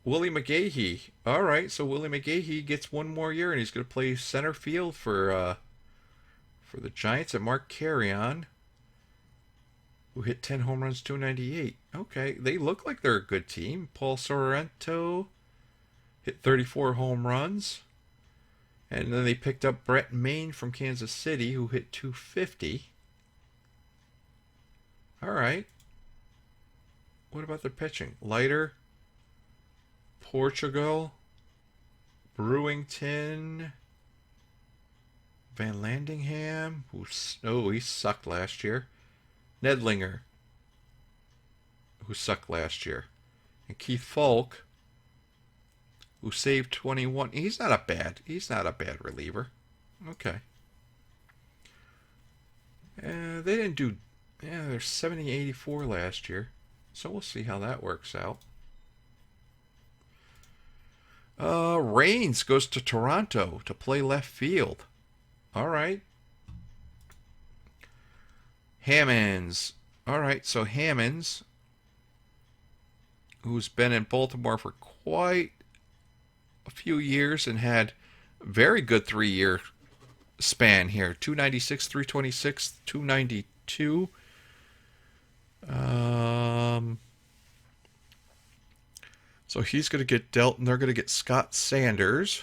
Willie McGahee. All right, so Willie McGahee gets one more year, and he's going to play center field for the Giants. And Mark Carrion, who hit 10 home runs, 298. Okay, they look like they're a good team. Paul Sorrento hit 34 home runs. And then they picked up Brett Maine from Kansas City, who hit 250. All right. What about their pitching? Leiter, Portugal, Brewington, Van Landingham, he sucked last year. Nedlinger, who sucked last year. And Keith Falk, who saved 21. He's not a bad reliever. Okay. They didn't do. Yeah, they're 70-84 last year. So we'll see how that works out. Reigns goes to Toronto to play left field. All right. Hammonds. All right, so Hammonds, who's been in Baltimore for quite a few years and had a very good 3-year span here. 296, 326, 292. So he's going to get dealt, and they're going to get Scott Sanders.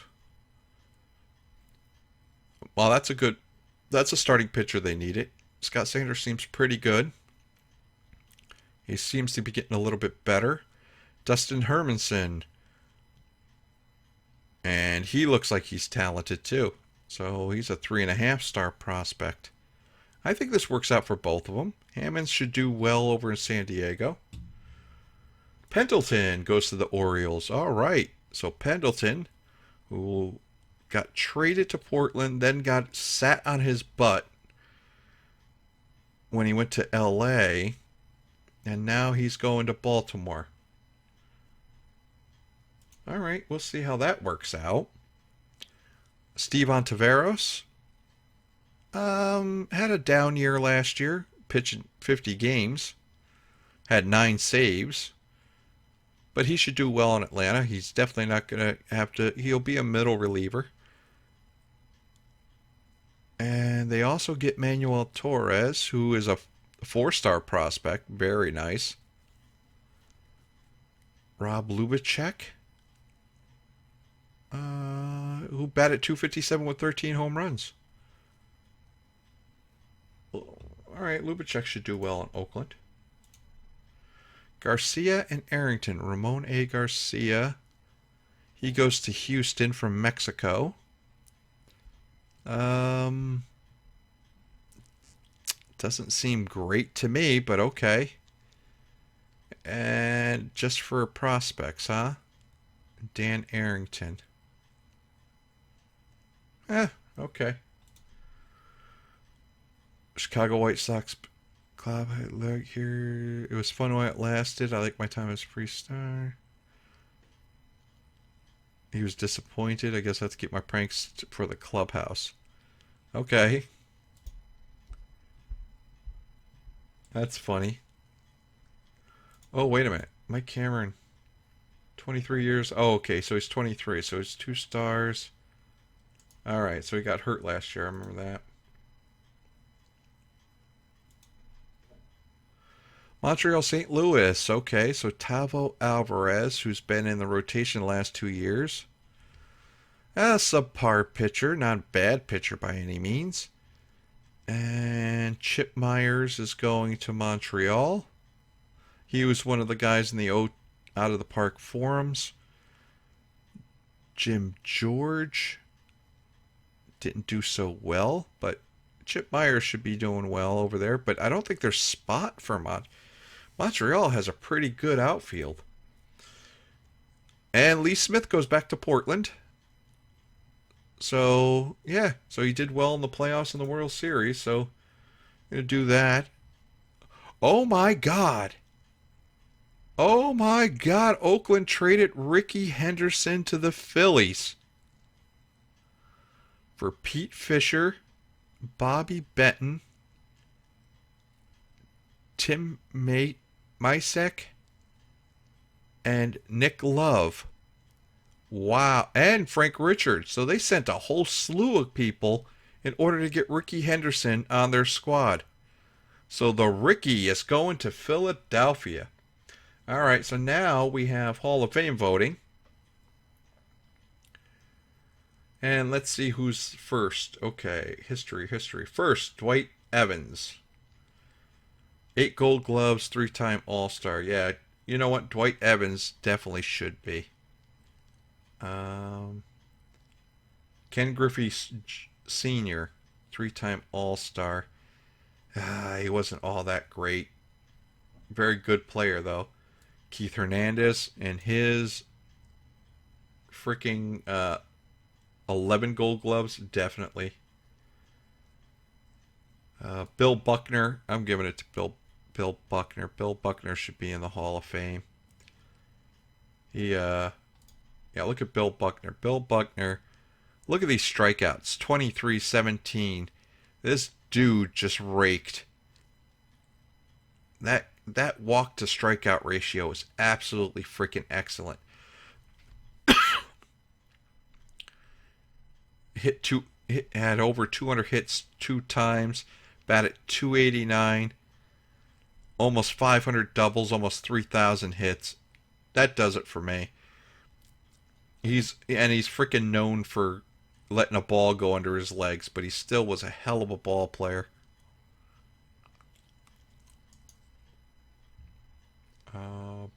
Well, that's a starting pitcher they needed. Scott Sanders seems pretty good. He seems to be getting a little bit better. Dustin Hermanson. And he looks like he's talented too. So he's a 3.5-star prospect. I think this works out for both of them. Hammonds should do well over in San Diego. Pendleton goes to the Orioles. All right. So Pendleton, who got traded to Portland, then got sat on his butt when he went to LA, and now he's going to Baltimore. All right, we'll see how that works out. Steve Ontiveros had a down year last year, pitching 50 games, had 9 saves, but he should do well in Atlanta. He's definitely not going to have to. He'll be a middle reliever. And they also get Manuel Torres, who is a 4-star prospect. Very nice. Rob Lubacek, who batted .257 with 13 home runs. All right, Lubacek should do well in Oakland. Garcia and Arrington. Ramon A. Garcia. He goes to Houston from Mexico. Doesn't seem great to me, but okay. And just for prospects, huh? Dan Arrington. Okay. Chicago White Sox club. Look here. It was fun while it lasted. I like my time as free-star. He was disappointed. I guess I have to keep my pranks for the clubhouse. Okay. That's funny. Oh, wait a minute. Mike Cameron. 23 years. Oh, okay. So he's 23. So he's 2 stars. All right. So he got hurt last year. I remember that. Montreal St. Louis. Okay. So Tavo Alvarez, who's been in the rotation the last 2 years. A subpar pitcher. Not a bad pitcher by any means. And Chip Myers is going to Montreal. He was one of the guys in the Out of the Park forums. Jim George didn't do so well, but Chip Myers should be doing well over there. But I don't think there's spot for Montreal has a pretty good outfield. And Lee Smith goes back to Portland. So, yeah. So he did well in the playoffs in the World Series. So, going to do that. Oh, my God. Oh, my God. Oakland traded Ricky Henderson to the Phillies for Pete Fisher, Bobby Benton, Tim Mysek, and Nick Love. Wow. And Frank Richards. So they sent a whole slew of people in order to get Ricky Henderson on their squad. So the Ricky is going to Philadelphia. All right, so now we have Hall of Fame voting. And let's see who's first. Okay, history. First, Dwight Evans. 8 gold gloves, 3-time All-Star. Yeah, you know what? Dwight Evans definitely should be. Ken Griffey Sr., 3-time All-Star. He wasn't all that great. Very good player, though. Keith Hernandez and his freaking 11 gold gloves, definitely. Bill Buckner, I'm giving it to Bill Buckner. Bill Buckner should be in the Hall of Fame. Yeah, look at Bill Buckner. Bill Buckner, look at these strikeouts. 23-17. This dude just raked. That walk to strikeout ratio is absolutely freaking excellent. Had over 200 hits 2 times, batted .289, almost 500 doubles, almost 3,000 hits. That does it for me. He's freaking known for letting a ball go under his legs, but he still was a hell of a ball player.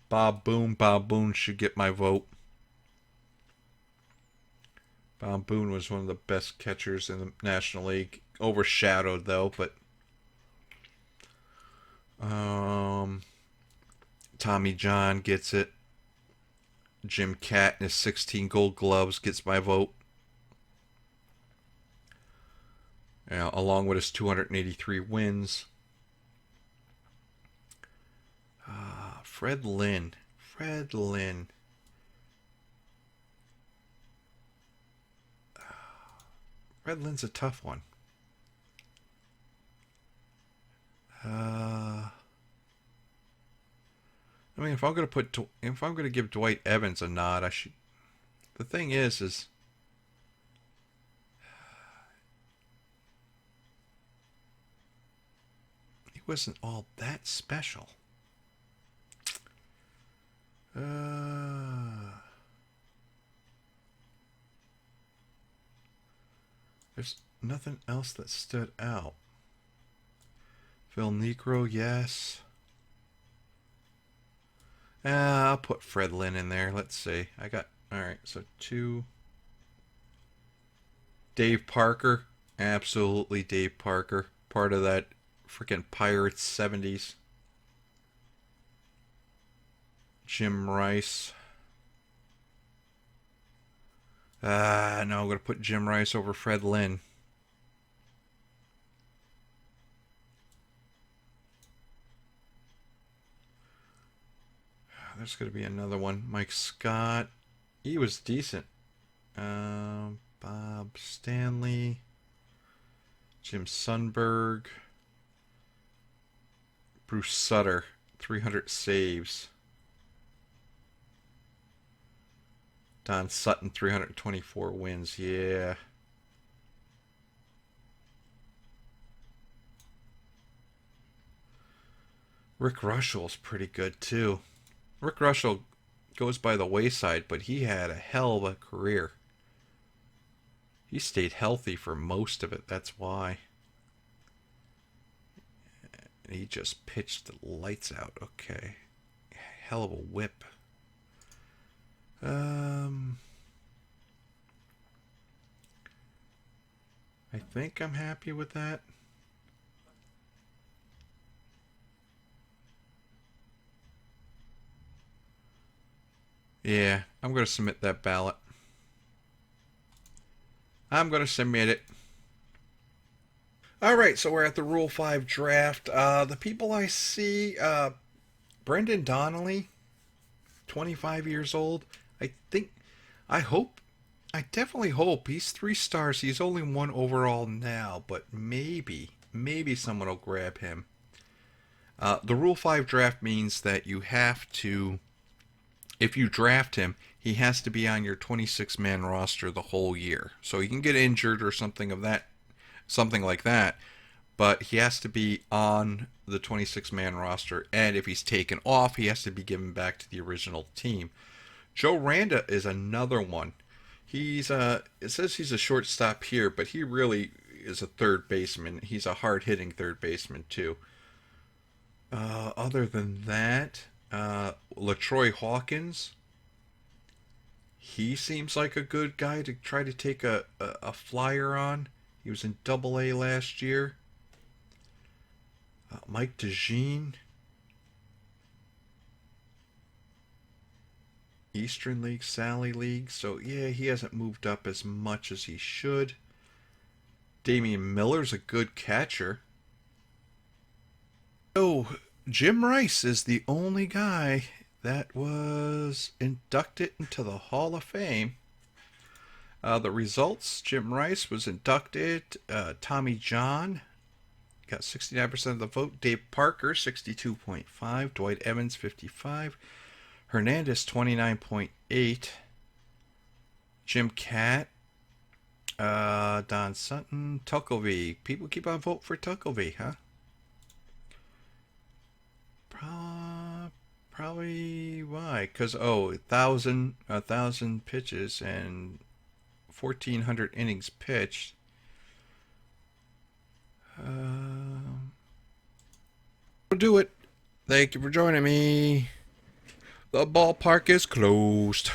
Bob Boone should get my vote. Bob Boone was one of the best catchers in the National League. Overshadowed, though, but Tommy John gets it. Jim Catt in his 16 gold gloves gets my vote. Along with his 283 wins. Fred Lynn. Fred Lynn's a tough one. I mean, if I'm gonna give Dwight Evans a nod, I should. The thing is he wasn't all that special. There's nothing else that stood out. Phil Necro, yes. I'll put Fred Lynn in there. Let's see. Alright, so 2. Dave Parker. Absolutely Dave Parker. Part of that freaking Pirates 70s. Jim Rice. No, I'm going to put Jim Rice over Fred Lynn. There's going to be another one. Mike Scott. He was decent. Bob Stanley. Jim Sundberg. Bruce Sutter. 300 saves. Don Sutton, 324 wins. Yeah. Rick Russell's pretty good, too. Rick Russell goes by the wayside, but he had a hell of a career. He stayed healthy for most of it. That's why. And he just pitched the lights out. Okay. Hell of a whip. I think I'm happy with that. Yeah, I'm going to submit that ballot. I'm going to submit it. All right, so we're at the Rule 5 draft. The people I see, Brendan Donnelly, 25 years old. I think, I hope, I definitely hope he's 3 stars. He's only 1 overall now, but maybe someone will grab him. The Rule 5 draft means that you have to, if you draft him, he has to be on your 26-man roster the whole year. So he can get injured or something like that, but he has to be on the 26-man roster, and if he's taken off, he has to be given back to the original team. Joe Randa is another one. He's it says he's a shortstop here, but he really is a third baseman. He's a hard-hitting third baseman too. Other than that, LaTroy Hawkins, he seems like a good guy to try to take a flyer on. He was in Double-A last year. Mike DeJean, Eastern League, Sally League. So, yeah, he hasn't moved up as much as he should. Damian Miller's a good catcher. Oh, Jim Rice is the only guy that was inducted into the Hall of Fame. The results, Jim Rice was inducted. Tommy John got 69% of the vote. Dave Parker, 62.5. Dwight Evans, 55. Hernandez, 29.8. Jim Catt. Don Sutton. Tucklevy. People keep on voting for Tucklevy, huh? Probably why? Because, 1,000 pitches and 1,400 innings pitched. We'll do it. Thank you for joining me. The ballpark is closed.